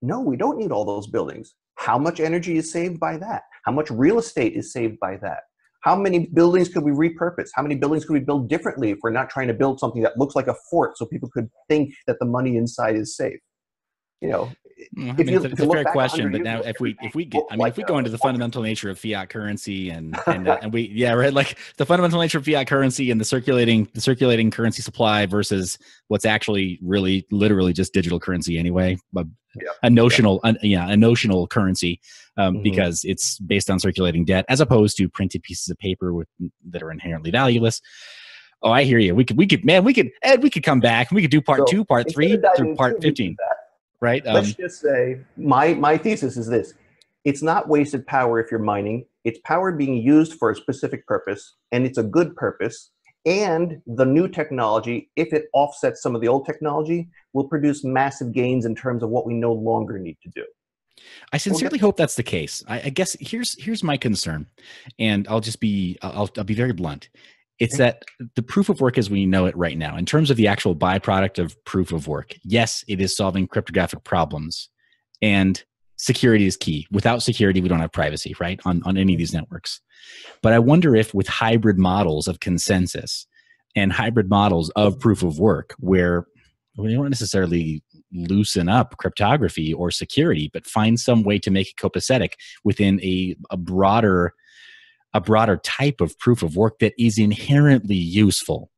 B: no, we don't need all those buildings. How much energy is saved by that? How much real estate is saved by that? How many buildings could we repurpose? How many buildings could we build differently if we're not trying to build something that looks like a fort so people could think that the money inside is safe?
A: It's a fair question, but now if we go into the fundamental nature of fiat currency and like the fundamental nature of fiat currency and the circulating currency supply versus what's actually really literally just digital currency anyway, a notional currency, because it's based on circulating debt as opposed to printed pieces of paper that are inherently valueless. Oh, I hear you. We could come back and we could do part 2, part 3 through part 15. Right.
B: Let's just say my thesis is this. It's not wasted power if you're mining. It's power being used for a specific purpose, and it's a good purpose. And the new technology, if it offsets some of the old technology, will produce massive gains in terms of what we no longer need to do.
A: I sincerely hope that's the case. I guess here's my concern, and I'll be very blunt. It's that the proof of work as we know it right now, in terms of the actual byproduct of proof of work, yes, it is solving cryptographic problems, and security is key. Without security, we don't have privacy, right, on any of these networks. But I wonder if with hybrid models of consensus and hybrid models of proof of work, where we don't necessarily loosen up cryptography or security, but find some way to make it copacetic within a broader type of proof of work that is inherently useful,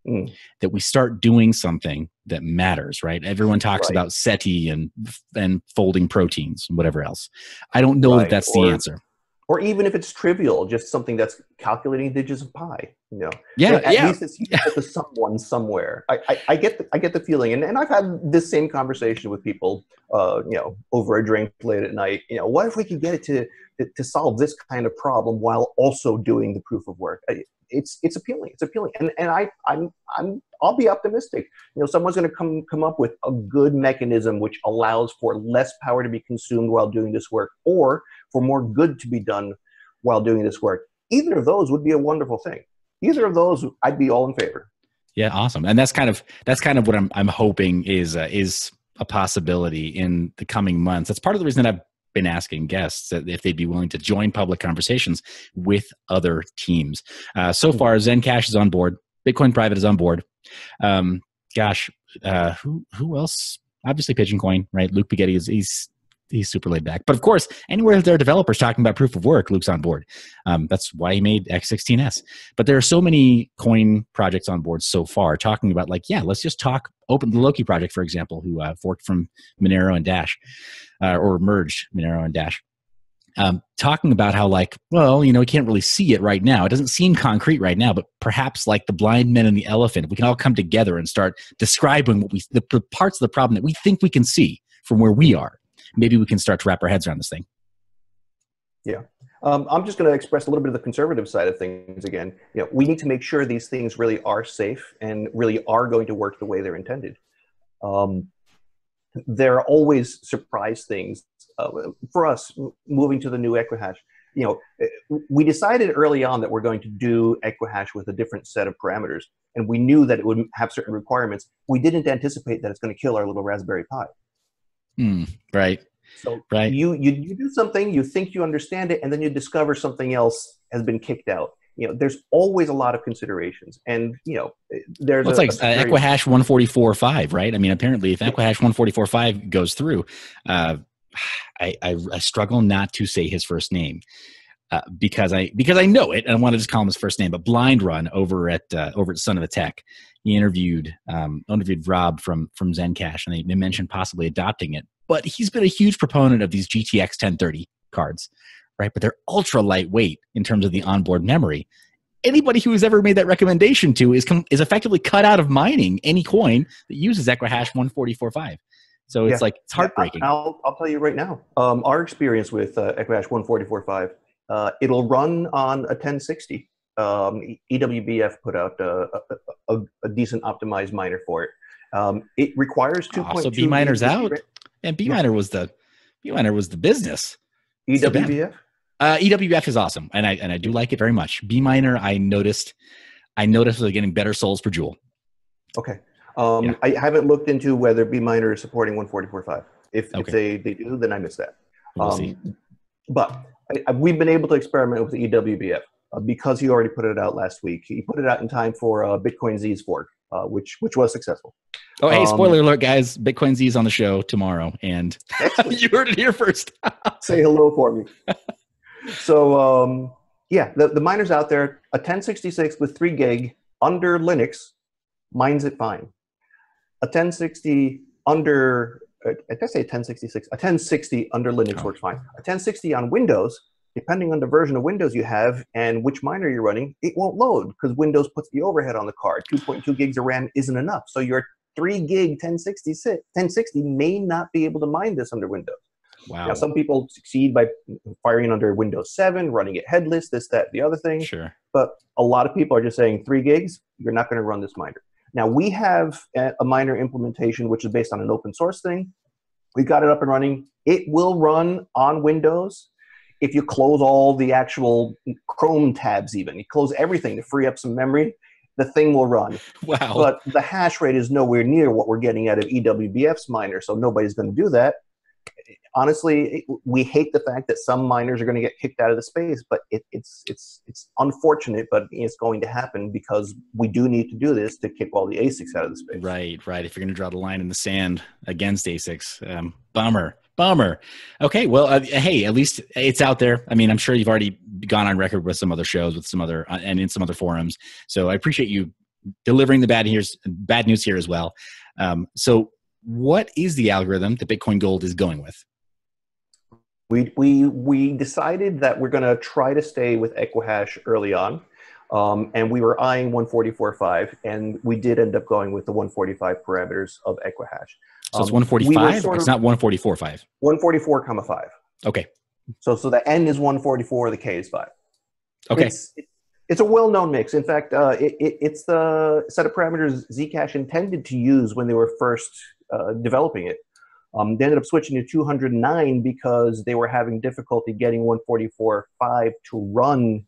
A: that we start doing something that matters, right? Everyone talks about SETI and folding proteins and whatever else. I don't know that that's the answer.
B: Or even if it's trivial, just something that's calculating digits of pi,
A: at
B: least it's useful to someone somewhere. I get the feeling, and I've had this same conversation with people, over a drink late at night. What if we could get it to solve this kind of problem while also doing the proof of work? It's appealing. It's appealing, and I'll be optimistic. Someone's going to come up with a good mechanism which allows for less power to be consumed while doing this work, or for more good to be done while doing this work. Either of those would be a wonderful thing. Either of those, I'd be all in favor.
A: Yeah, awesome. And that's kind of what I'm hoping is a possibility in the coming months. That's part of the reason that I've been asking guests if they'd be willing to join public conversations with other teams. So far, Zencash is on board. Bitcoin Private is on board. Who else? Obviously, Pigeon Coin, right? Luke Biggetti he's super laid back. But of course, anywhere there are developers talking about proof of work, Luke's on board. That's why he made X16S. But there are so many coin projects on board so far talking about let's just talk open. The Loki project, for example, who forked from Monero and Dash, or merged Monero and Dash. Talking about how we can't really see it right now. It doesn't seem concrete right now, but perhaps like the blind men and the elephant, we can all come together and start describing the parts of the problem that we think we can see from where we are. Maybe we can start to wrap our heads around this thing.
B: Yeah. I'm just going to express a little bit of the conservative side of things again. We need to make sure these things really are safe and really are going to work the way they're intended. There are always surprise things. For us, moving to the new Equihash, we decided early on that we're going to do Equihash with a different set of parameters, and we knew that it would have certain requirements. We didn't anticipate that it's going to kill our little Raspberry Pi.
A: Right.
B: So
A: right.
B: You do something, you think you understand it, and then you discover something else has been kicked out. There's always a lot of considerations, and there's
A: Equihash 144.5, right? I mean, apparently, if Equihash 144.5 goes through, I struggle not to say his first name because I know it, and I want to just call him his first name. But Blind Run over at Son of a Tech, he interviewed Rob from Zencash, and they mentioned possibly adopting it. But he's been a huge proponent of these GTX 1030 cards, right? But they're ultra lightweight in terms of the onboard memory. Anybody who has ever made that recommendation to is effectively cut out of mining any coin that uses Equihash 144.5. So it's like, it's heartbreaking.
B: I'll tell you right now, our experience with Equihash 144.5, it'll run on a 1060. EWBF put out a decent optimized miner for it. It requires 2.2.
A: So B miner's out, and B miner was the business.
B: EWBF.
A: EWF is awesome, and I do like it very much. B miner, I noticed they're getting better souls per joule.
B: Okay. I haven't looked into whether B miner is supporting 144.5. If they do, then I missed that.
A: We'll see.
B: But we've been able to experiment with the EWBF because he already put it out last week. He put it out in time for Bitcoin Z's fork, which was successful.
A: Oh, hey, spoiler alert, guys. Bitcoin Z is on the show tomorrow, and you heard it here first.
B: Say hello for me. So, the miner's out there. A 1066 with 3 gig under Linux mines it fine. A 1060 under, did I say 1066? A 1060 under Linux works fine. A 1060 on Windows, depending on the version of Windows you have and which miner you're running, it won't load because Windows puts the overhead on the card. 2.2 gigs of RAM isn't enough. So your 3 gig 1060 may not be able to mine this under Windows.
A: Wow.
B: Now, some people succeed by firing under Windows 7, running it headless, this, that, the other thing.
A: Sure.
B: But a lot of people are just saying 3 gigs, you're not going to run this miner. Now, we have a miner implementation, which is based on an open source thing. We got it up and running. It will run on Windows if you close all the actual Chrome tabs even. You close everything to free up some memory, the thing will run.
A: Wow.
B: But the hash rate is nowhere near what we're getting out of EWBF's miner, so nobody's going to do that. Honestly, we hate the fact that some miners are going to get kicked out of the space, but it's unfortunate, but it's going to happen because we do need to do this to kick all the ASICs out of the space.
A: Right. If you're going to draw the line in the sand against ASICs, bummer. Okay, well, hey, at least it's out there. I mean, I'm sure you've already gone on record with some other shows, with some other, and in some other forums. So I appreciate you delivering the bad news here as well. So what is the algorithm that Bitcoin Gold is going with?
B: We decided that we're going to try to stay with Equihash early on, and we were eyeing 144.5, and we did end up going with the 145 parameters of Equihash.
A: So it's 145? It's not 144.5?
B: 144,5. Okay. So the N is 144, the K is 5.
A: Okay.
B: It's a well-known mix. In fact, it's the set of parameters Zcash intended to use when they were first developing it. They ended up switching to 209 because they were having difficulty getting 144.5 to run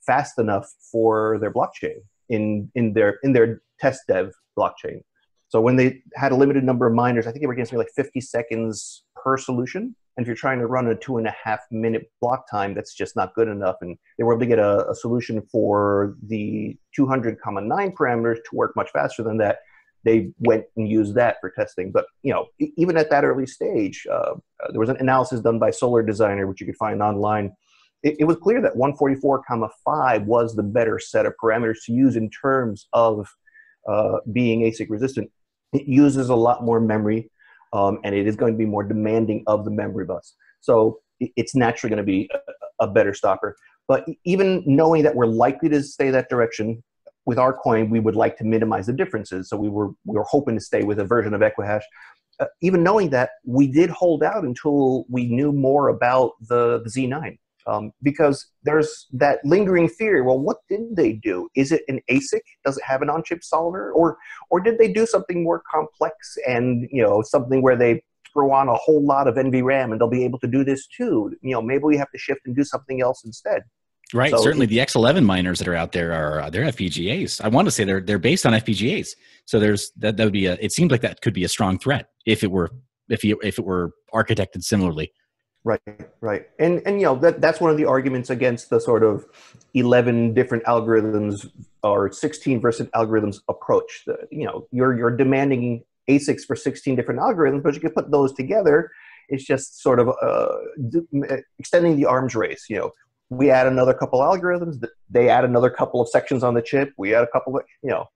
B: fast enough for their blockchain in their test dev blockchain. So when they had a limited number of miners, I think they were getting something like 50 seconds per solution. And if you're trying to run a 2.5-minute block time, that's just not good enough. And they were able to get a solution for the 200,9 parameters to work much faster than that. They went and used that for testing. But, even at that early stage, there was an analysis done by Solar Designer, which you could find online. It was clear that 144,5 was the better set of parameters to use in terms of being ASIC resistant. It uses a lot more memory, and it is going to be more demanding of the memory bus. So it's naturally going to be a better stopper. But even knowing that we're likely to stay that direction, with our coin, we would like to minimize the differences. So we were hoping to stay with a version of Equihash. Even knowing that, we did hold out until we knew more about the Z9. Because there's that lingering fear, well, what did they do? Is it an ASIC? Does it have an on-chip solver? Or did they do something more complex and, something where they throw on a whole lot of NVRAM and they'll be able to do this too? Maybe we have to shift and do something else instead.
A: Right. So certainly the X11 miners that are out there they're FPGAs. I want to say they're based on FPGAs. So that would be it seems like that could be a strong threat if it were architected similarly.
B: Right. And that's one of the arguments against the sort of 11 different algorithms or 16 versus algorithms approach. You're demanding ASICs for 16 different algorithms, but you can put those together. It's just sort of extending the arms race. We add another couple algorithms, they add another couple of sections on the chip, we add a couple of,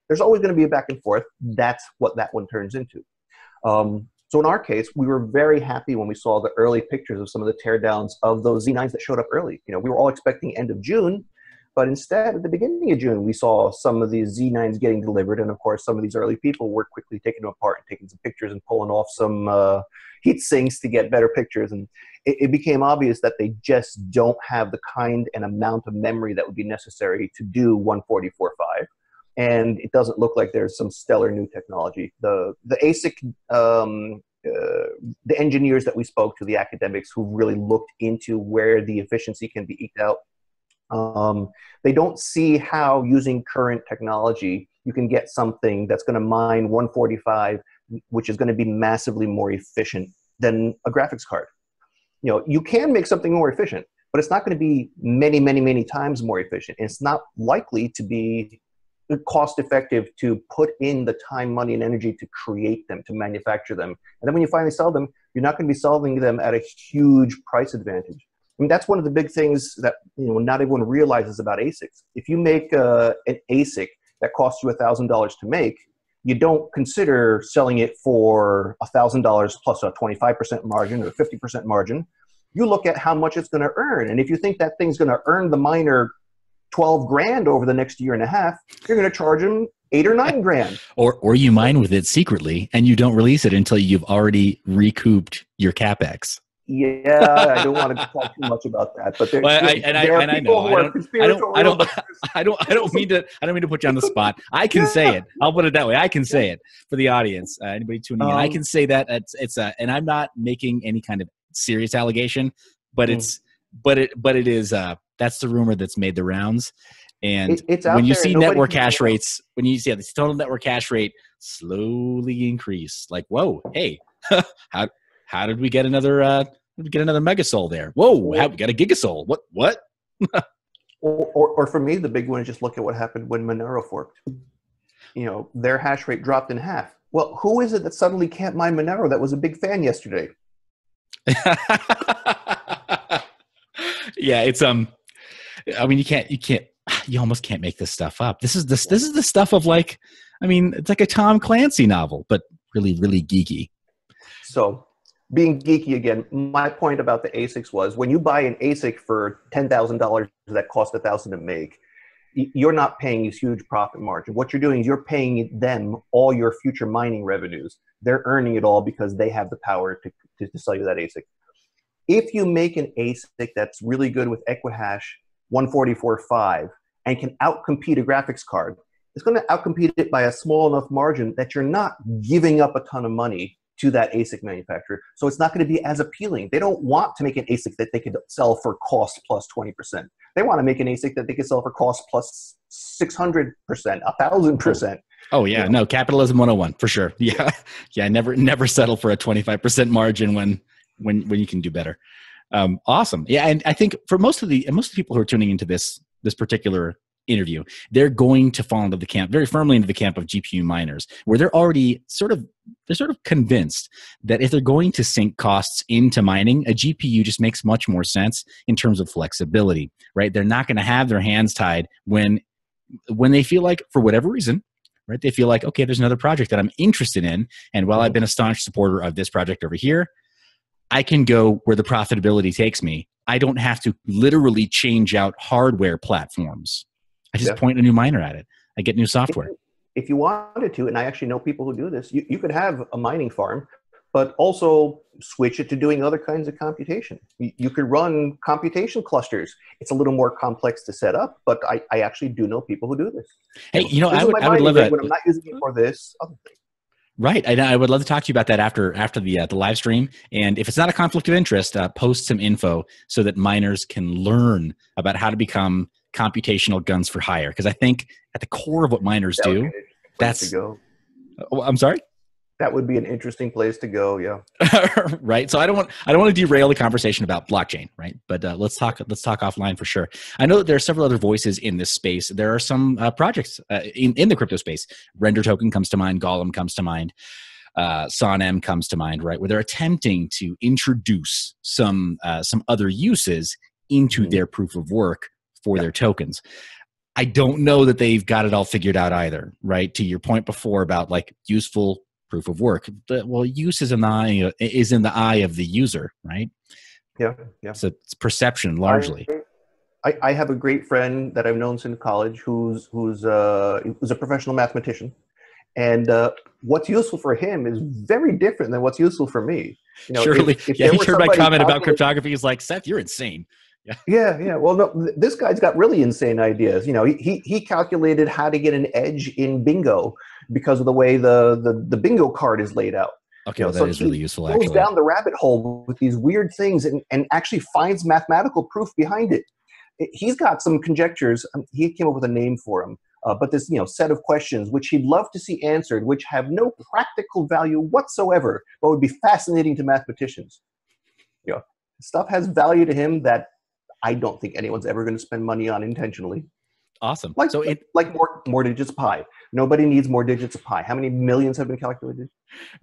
B: there's always going to be a back and forth. That's what that one turns into. So in our case, we were very happy when we saw the early pictures of some of the teardowns of those Z9s that showed up early. You know, we were all expecting end of June, but instead, at the beginning of June, we saw some of these Z9s getting delivered. And of course, some of these early people were quickly taking them apart and taking some pictures and pulling off some heat sinks to get better pictures. And it became obvious that they just don't have the kind and amount of memory that would be necessary to do 144.5. And it doesn't look like there's some stellar new technology. The ASIC, the engineers that we spoke to, the academics who really looked into where the efficiency can be eked out, they don't see how using current technology you can get something that's going to mine 145, which is going to be massively more efficient than a graphics card. You know, you can make something more efficient, but it's not going to be many, many, many times more efficient. And it's not likely to be cost effective to put in the time, money, and energy to create them, to manufacture them. And then when you finally sell them, you're not going to be selling them at a huge price advantage. I mean, that's one of the big things that, you know, not everyone realizes about ASICs. If you make an ASIC that costs you $1,000 to make, you don't consider selling it for $1,000 plus a 25% margin or 50% margin. You look at how much it's going to earn. And if you think that thing's going to earn the miner 12 grand over the next year and a half, you're going to charge them 8 or 9 grand.
A: Or you mine with it secretly and you don't release it until you've already recouped your CapEx.
B: Yeah, I don't want to talk too much about that, but there are people who are conspiratorial.
A: I don't mean to put you on the spot. I can say it. I'll put it that way. I can say it for the audience. Anybody tuning in, I can say that and I'm not making any kind of serious allegation, but it is that's the rumor that's made the rounds. And when you see network hash rates, when you see the total network hash rate slowly increase, like, whoa, hey, how did we get another megasol there? Whoa, we got a gigasol. What?
B: or for me, the big one is just look at what happened when Monero forked. You know, their hash rate dropped in half. Well, who is it that suddenly can't mine Monero that was a big fan yesterday?
A: Yeah, it's I mean, you almost can't make this stuff up. This is the stuff of, like, I mean, it's like a Tom Clancy novel, but really, really geeky.
B: So, being geeky again, my point about the ASICs was when you buy an ASIC for $10,000 that cost $1,000 to make, you're not paying this huge profit margin. What you're doing is you're paying them all your future mining revenues. They're earning it all because they have the power to sell you that ASIC. If you make an ASIC that's really good with Equihash 144.5 and can outcompete a graphics card, it's going to outcompete it by a small enough margin that you're not giving up a ton of money to that ASIC manufacturer. So it's not going to be as appealing. They don't want to make an ASIC that they could sell for cost plus 20%. They want to make an ASIC that they could sell for cost plus 600%, 1,000%.
A: Oh yeah, no, capitalism 101 for sure. Yeah, yeah, never settle for a 25% margin when you can do better. Awesome. Yeah, and I think for most of the people who are tuning into this particular interview, they're going to fall into the camp, very firmly into the camp of GPU miners, where they're already sort of convinced that if they're going to sink costs into mining, a GPU just makes much more sense in terms of flexibility, right? They're not going to have their hands tied when they feel like, for whatever reason, right, they feel like, okay, there's another project that I'm interested in, and while I've been a staunch supporter of this project over here, I can go where the profitability takes me. I don't have to literally change out hardware platforms. I just point a new miner at it. I get new software.
B: If you wanted to, and I actually know people who do this, you could have a mining farm, but also switch it to doing other kinds of computation. You could run computation clusters. It's a little more complex to set up, but I actually do know people who do this.
A: Hey, you know, I would love that.
B: When I'm not using it for this other thing.
A: Right. I would love to talk to you about that after the live stream. And if it's not a conflict of interest, post some info so that miners can learn about how to become computational guns for hire. Because I think at the core of what miners do, that's to go. Oh, I'm sorry?
B: That would be an interesting place to go, yeah.
A: Right. So I don't want to derail the conversation about blockchain, right? But let's talk offline for sure. I know that there are several other voices in this space. There are some projects in the crypto space. Render Token comes to mind. Golem comes to mind. SonM comes to mind, right? Where they're attempting to introduce some other uses into their proof of work for their tokens. I don't know that they've got it all figured out either, right? To your point before about like useful proof of work. Well, use is in the eye of the user, right?
B: Yeah, yeah.
A: So it's perception largely.
B: I have a great friend that I've known since college who's a professional mathematician, and what's useful for him is very different than what's useful for me.
A: Surely,
B: if
A: yeah.
B: there
A: He
B: were
A: heard my
B: somebody
A: comment about cryptography. He's like, Seth, you're insane. Yeah.
B: Yeah. Well, no, this guy's got really insane ideas. He calculated how to get an edge in bingo because of the way the bingo card is laid out.
A: Okay, well, that
B: So
A: is
B: he
A: really useful,
B: goes
A: actually.
B: down the rabbit hole with these weird things and actually finds mathematical proof behind it. He's got some conjectures. He came up with a name for them, but this set of questions which he'd love to see answered, which have no practical value whatsoever, but would be fascinating to mathematicians. Stuff has value to him that I don't think anyone's ever going to spend money on intentionally.
A: Awesome.
B: Like more digits of pi. Nobody needs more digits of pi. How many millions have been calculated?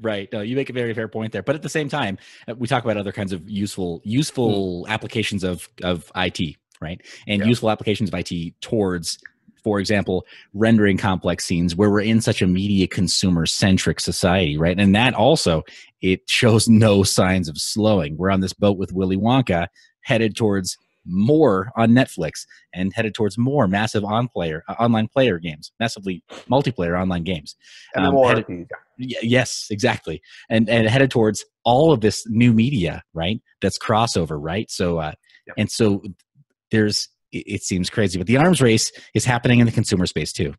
A: Right. No, you make a very fair point there. But at the same time, we talk about other kinds of useful applications of IT, right? And useful applications of IT towards, for example, rendering complex scenes where we're in such a media consumer centric society, right? And that also, it shows no signs of slowing. We're on this boat with Willy Wonka, headed towards more on Netflix and headed towards more massive online player games, massively multiplayer online games. Yes, exactly. And headed towards all of this new media, right? That's crossover, right? So, and so it seems crazy, but the arms race is happening in the consumer space too.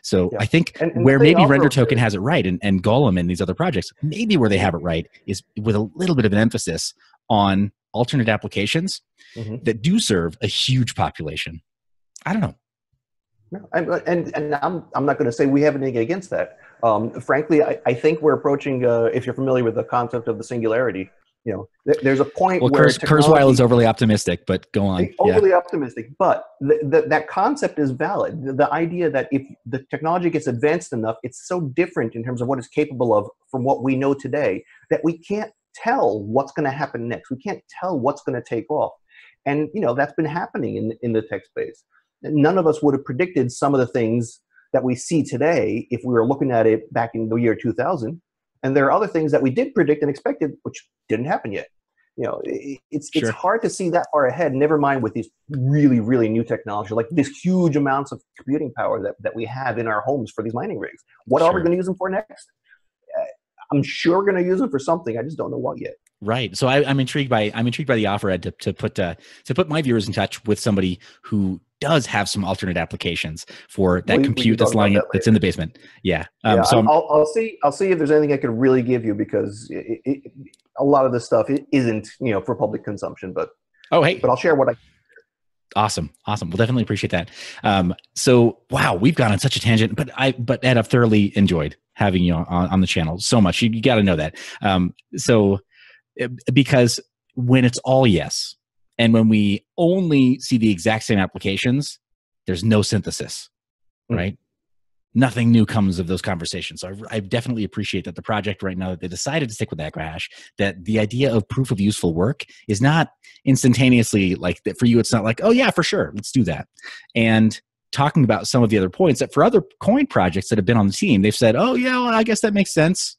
A: So I think where maybe Render Token has it right and Golem and these other projects, maybe where they have it right is with a little bit of an emphasis on alternate applications that do serve a huge population. I don't know.
B: And I'm not going to say we have anything against that. Frankly, I think we're approaching, if you're familiar with the concept of the singularity, there's a point where
A: Kurzweil is overly optimistic, but go on.
B: Overly optimistic, but that concept is valid. The idea that if the technology gets advanced enough, it's so different in terms of what it's capable of from what we know today that we can't tell what's going to happen next. We can't tell what's going to take off. And, that's been happening in the tech space. None of us would have predicted some of the things that we see today if we were looking at it back in the year 2000. And there are other things that we did predict and expected, which didn't happen yet. It's hard to see that far ahead, never mind with these really, really new technology, like this huge amounts of computing power that we have in our homes for these mining rigs. What are we going to use them for next? I'm sure we're going to use them for something. I just don't know what yet.
A: Right. So I'm intrigued by the offer, Ed, to put my viewers in touch with somebody who does have some alternate applications for that compute that's that's in the basement. Yeah.
B: So I'll see if there's anything I could really give you, because a lot of this stuff isn't for public consumption. But I'll share what I.
A: Awesome. We'll definitely appreciate that. So wow, we've gone on such a tangent, but Ed, I've thoroughly enjoyed having you on the channel so much. You got to know that. Because when it's all yes, and when we only see the exact same applications, there's no synthesis, right? Nothing new comes of those conversations. So I definitely appreciate that the project right now, that they decided to stick with Equihash, that the idea of proof of useful work is not instantaneously like that for you. It's not like, oh yeah, for sure, let's do that. And talking about some of the other points that for other coin projects that have been on the team, they've said, oh yeah, well, I guess that makes sense.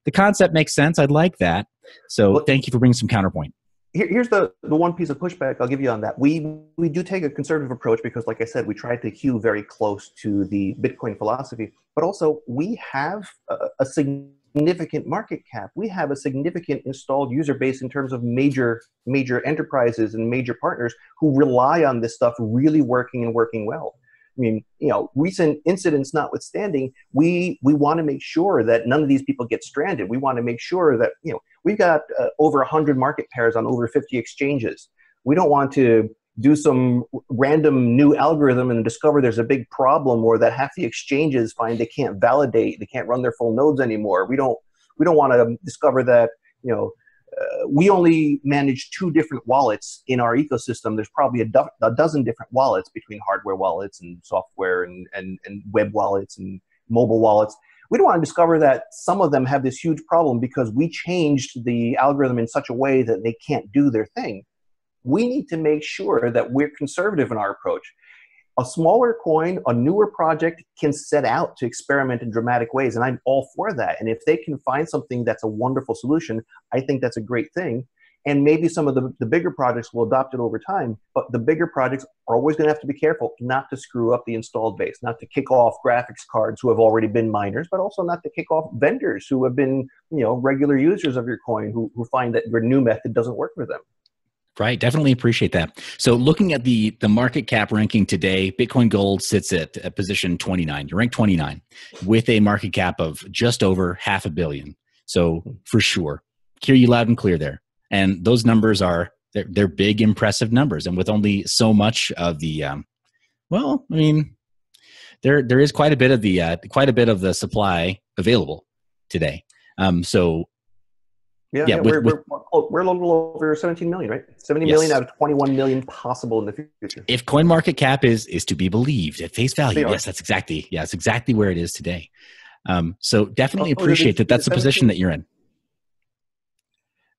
A: The concept makes sense. I'd like that. So thank you for bringing some counterpoint.
B: Here's the one piece of pushback I'll give you on that. We do take a conservative approach because, like I said, we try to hew very close to the Bitcoin philosophy, but also we have a significant market cap. We have a significant installed user base in terms of major enterprises and major partners who rely on this stuff really working and working well. I mean, recent incidents notwithstanding, we want to make sure that none of these people get stranded. We want to make sure that, we've got over 100 market pairs on over 50 exchanges. We don't want to do some random new algorithm and discover there's a big problem, or that half the exchanges find they can't validate, they can't run their full nodes anymore. We don't want to discover that, we only manage 2 different wallets in our ecosystem. There's probably a dozen different wallets between hardware wallets and software and web wallets and mobile wallets. We don't want to discover that some of them have this huge problem because we changed the algorithm in such a way that they can't do their thing. We need to make sure that we're conservative in our approach. a smaller coin, a newer project can set out to experiment in dramatic ways. And I'm all for that. And if they can find something that's a wonderful solution, I think that's a great thing. And maybe some of the bigger projects will adopt it over time, but the bigger projects are always going to have to be careful not to screw up the installed base, not to kick off graphics cards who have already been miners, but also not to kick off vendors who have been, regular users of your coin who find that your new method doesn't work for them.
A: Right. Definitely appreciate that. So looking at the market cap ranking today, Bitcoin Gold sits at position 29. You're ranked 29 with a market cap of just over $500 million. So for sure, hear you loud and clear there. And those numbers they're big, impressive numbers. And with only so much of the, there is quite a bit of the supply available today.
B: We're a little over 17 million, right? 70 million out of 21 million possible in the future.
A: If CoinMarketCap is to be believed at face value, yes, that's exactly where it is today. So definitely appreciate that. That's the position that you're in.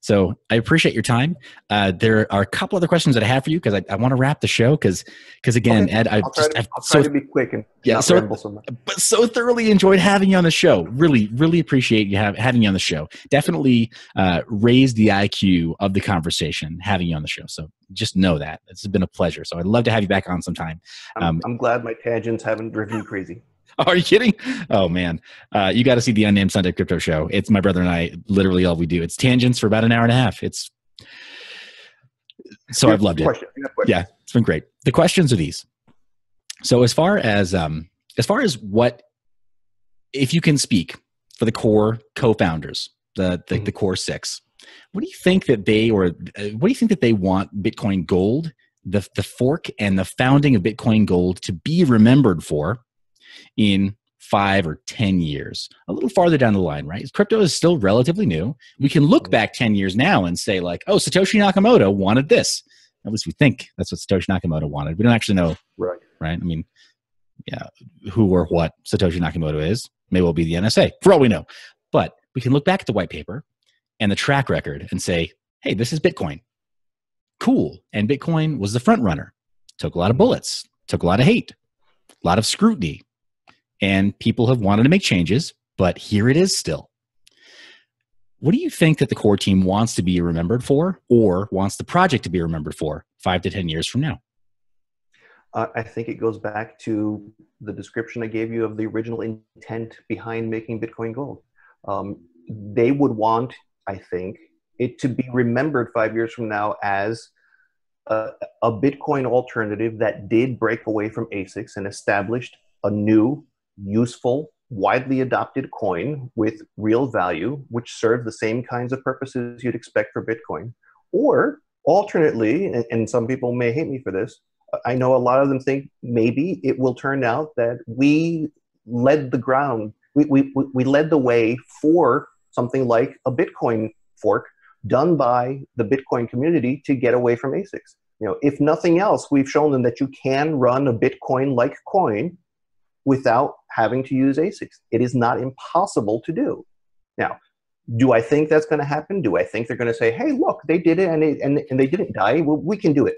A: So I appreciate your time. There are a couple other questions that I have for you because I want to wrap the show because again, okay. Ed, I'll
B: try to be quick and not ramble so much.
A: But so thoroughly enjoyed having you on the show. Really, really appreciate you having you on the show. Definitely raised the IQ of the conversation having you on the show. So just know that it's been a pleasure. So I'd love to have you back on sometime.
B: I'm glad my tangents haven't driven you crazy.
A: Are you kidding? Oh, man. You got to see the Unnamed Sunday Crypto Show. It's my brother and I, literally all we do. It's tangents for about an hour and a half. I've loved it. Yeah, it's been great. The questions are these. So as far as what, if you can speak for the core co-founders, the core six, what do you think that they want Bitcoin Gold, the fork and the founding of Bitcoin Gold to be remembered for in 5 or 10 years, a little farther down the line, right? Crypto is still relatively new. We can look back 10 years now and say like, oh, Satoshi Nakamoto wanted this. At least we think that's what Satoshi Nakamoto wanted. We don't actually know, right? I mean, yeah, who or what Satoshi Nakamoto is. May well be the NSA, for all we know. But we can look back at the white paper and the track record and say, hey, this is Bitcoin. Cool. And Bitcoin was the front runner. Took a lot of bullets, took a lot of hate, a lot of scrutiny. And people have wanted to make changes, but here it is still. What do you think that the core team wants to be remembered for or wants the project to be remembered for 5 to 10 years from now?
B: I think it goes back to the description I gave you of the original intent behind making Bitcoin Gold. They would want, I think, it to be remembered 5 years from now as a Bitcoin alternative that did break away from ASICs and established a new, useful, widely adopted coin with real value, which served the same kinds of purposes you'd expect for Bitcoin. Or alternately, and some people may hate me for this, I know a lot of them think maybe it will turn out that we led the ground, we led the way for something like a Bitcoin fork done by the Bitcoin community to get away from ASICs. If nothing else, we've shown them that you can run a Bitcoin-like coin without having to use ASICs. It is not impossible to do. Now, do I think that's going to happen? Do I think they're going to say, hey, look, they did it and they didn't die? Well, we can do it.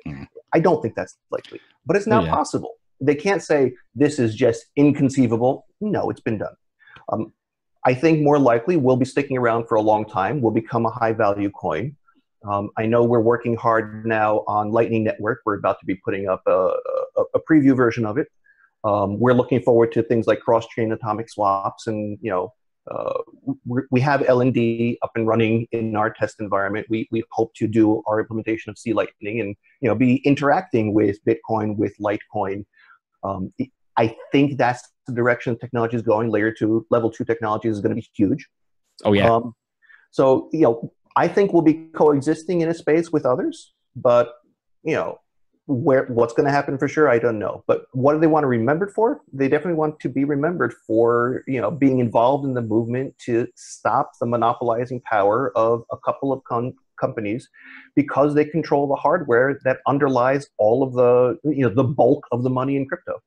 B: I don't think that's likely, but it's now possible. They can't say this is just inconceivable. No, it's been done. I think more likely we'll be sticking around for a long time. We'll become a high value coin. I know we're working hard now on Lightning Network. We're about to be putting up a preview version of it. We're looking forward to things like cross-chain atomic swaps, and we have LND up and running in our test environment. We hope to do our implementation of C Lightning and be interacting with Bitcoin, with Litecoin. I think that's the direction technology is going. Level 2 technology is going to be huge.
A: Oh yeah.
B: So I think we'll be coexisting in a space with others, but what's going to happen for sure, I don't know. But what do they want to be remembered for? They definitely want to be remembered for being involved in the movement to stop the monopolizing power of a couple of companies, because they control the hardware that underlies all of the bulk of the money in crypto.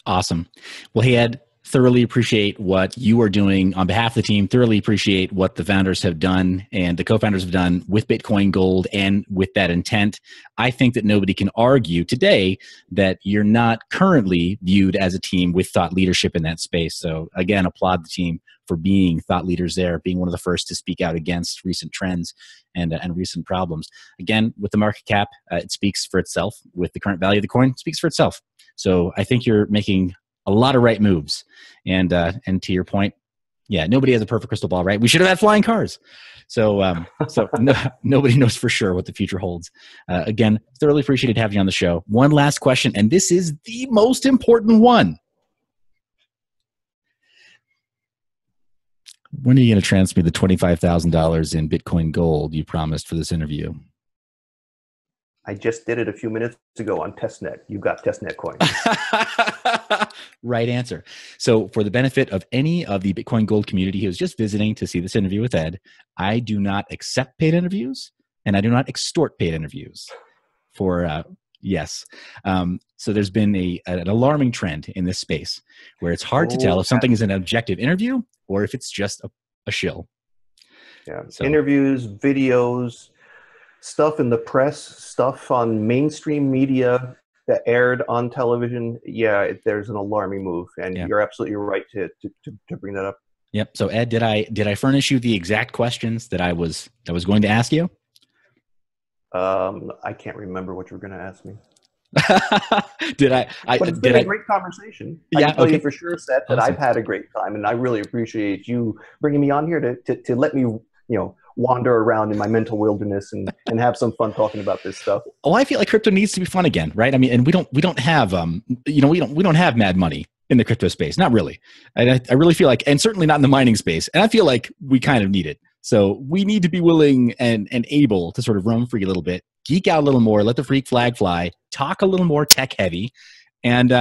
A: Awesome. Well, hey Ed, thoroughly appreciate what you are doing on behalf of the team, thoroughly appreciate what the founders have done and the co-founders have done with Bitcoin Gold and with that intent. I think that nobody can argue today that you're not currently viewed as a team with thought leadership in that space. So again, applaud the team for being thought leaders there, being one of the first to speak out against recent trends and recent problems. Again, with the market cap, it speaks for itself. With the current value of the coin, it speaks for itself. So I think you're making a lot of right moves. And to your point, yeah, nobody has a perfect crystal ball, right? We should have had flying cars. So nobody knows for sure what the future holds. Again, thoroughly appreciated having you on the show. One last question, and this is the most important one. When are you going to transfer me the $25,000 in Bitcoin Gold you promised for this interview?
B: I just did it a few minutes ago on testnet. You got testnet coin.
A: Right answer. So for the benefit of any of the Bitcoin Gold community who is just visiting to see this interview with Ed, I do not accept paid interviews and I do not extort paid interviews for, yes. So there's been an alarming trend in this space where it's hard to tell if something is an objective interview or if it's just a shill.
B: Yeah. So, interviews, videos, stuff in the press, stuff on mainstream media that aired on television. Yeah, there's an alarming move, and you're absolutely right to bring that up.
A: Yep. So Ed, did I furnish you the exact questions that I was going to ask you?
B: I can't remember what you were going to ask me. But it's been a great conversation. I can tell you for sure, Seth, that I've had a great time, and I really appreciate you bringing me on here to let me, wander around in my mental wilderness and have some fun talking about this stuff.
A: Oh, I feel like crypto needs to be fun again, right? I mean, and we don't have we don't have mad money in the crypto space, not really. And I really feel like, and certainly not in the mining space. And I feel like we kind of need it. So we need to be willing and able to sort of roam free a little bit, geek out a little more, let the freak flag fly, talk a little more tech heavy, and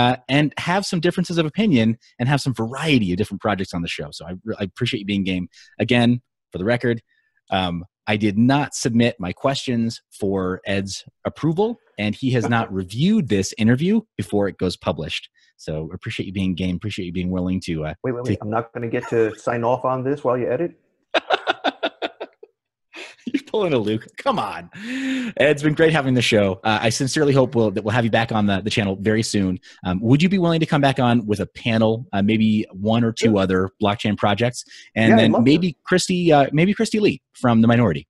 A: have some differences of opinion and have some variety of different projects on the show. So I appreciate you being game. Again, for the record, I did not submit my questions for Ed's approval, and he has not reviewed this interview before it goes published. So appreciate you being game. Appreciate you being willing to.
B: Wait. I'm not going to get to sign off on this while you edit.
A: You're pulling a Luke. Come on. It's been great having the show. I sincerely hope that we'll have you back on the channel very soon. Would you be willing to come back on with a panel, maybe one or two other blockchain projects, and then maybe Christy Lee from The Minority?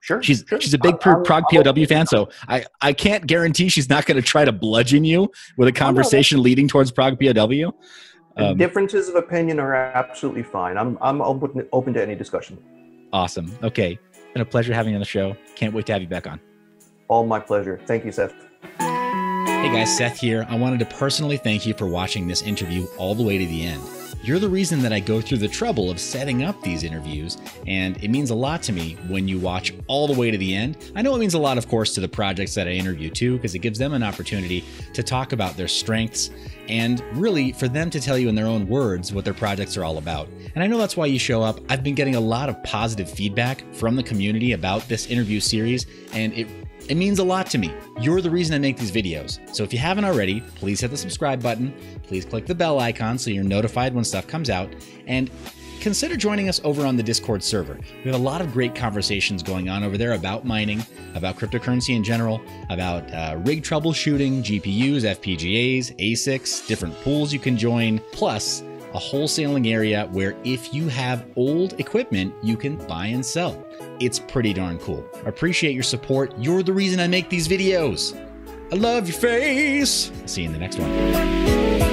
B: Sure.
A: She's a big Prague POW fan, so I can't guarantee she's not going to try to bludgeon you with a conversation leading towards Prague POW.
B: Differences of opinion are absolutely fine. I'm open to any discussion.
A: Awesome. Okay. Been a pleasure having you on the show. Can't wait to have you back on.
B: All my pleasure. Thank you, Seth.
A: Hey guys, Seth here. I wanted to personally thank you for watching this interview all the way to the end. You're the reason that I go through the trouble of setting up these interviews, and it means a lot to me when you watch all the way to the end. I know it means a lot, of course, to the projects that I interview too, because it gives them an opportunity to talk about their strengths and really for them to tell you in their own words what their projects are all about. And I know that's why you show up. I've been getting a lot of positive feedback from the community about this interview series, and it means a lot to me. You're the reason I make these videos. So if you haven't already, please hit the subscribe button. Please click the bell icon so you're notified when stuff comes out. And consider joining us over on the Discord server. We have a lot of great conversations going on over there about mining, about cryptocurrency in general, about rig troubleshooting, GPUs, FPGAs, ASICs, different pools you can join, plus a wholesaling area where if you have old equipment, you can buy and sell. It's pretty darn cool. I appreciate your support. You're the reason I make these videos. I love your face. See you in the next one.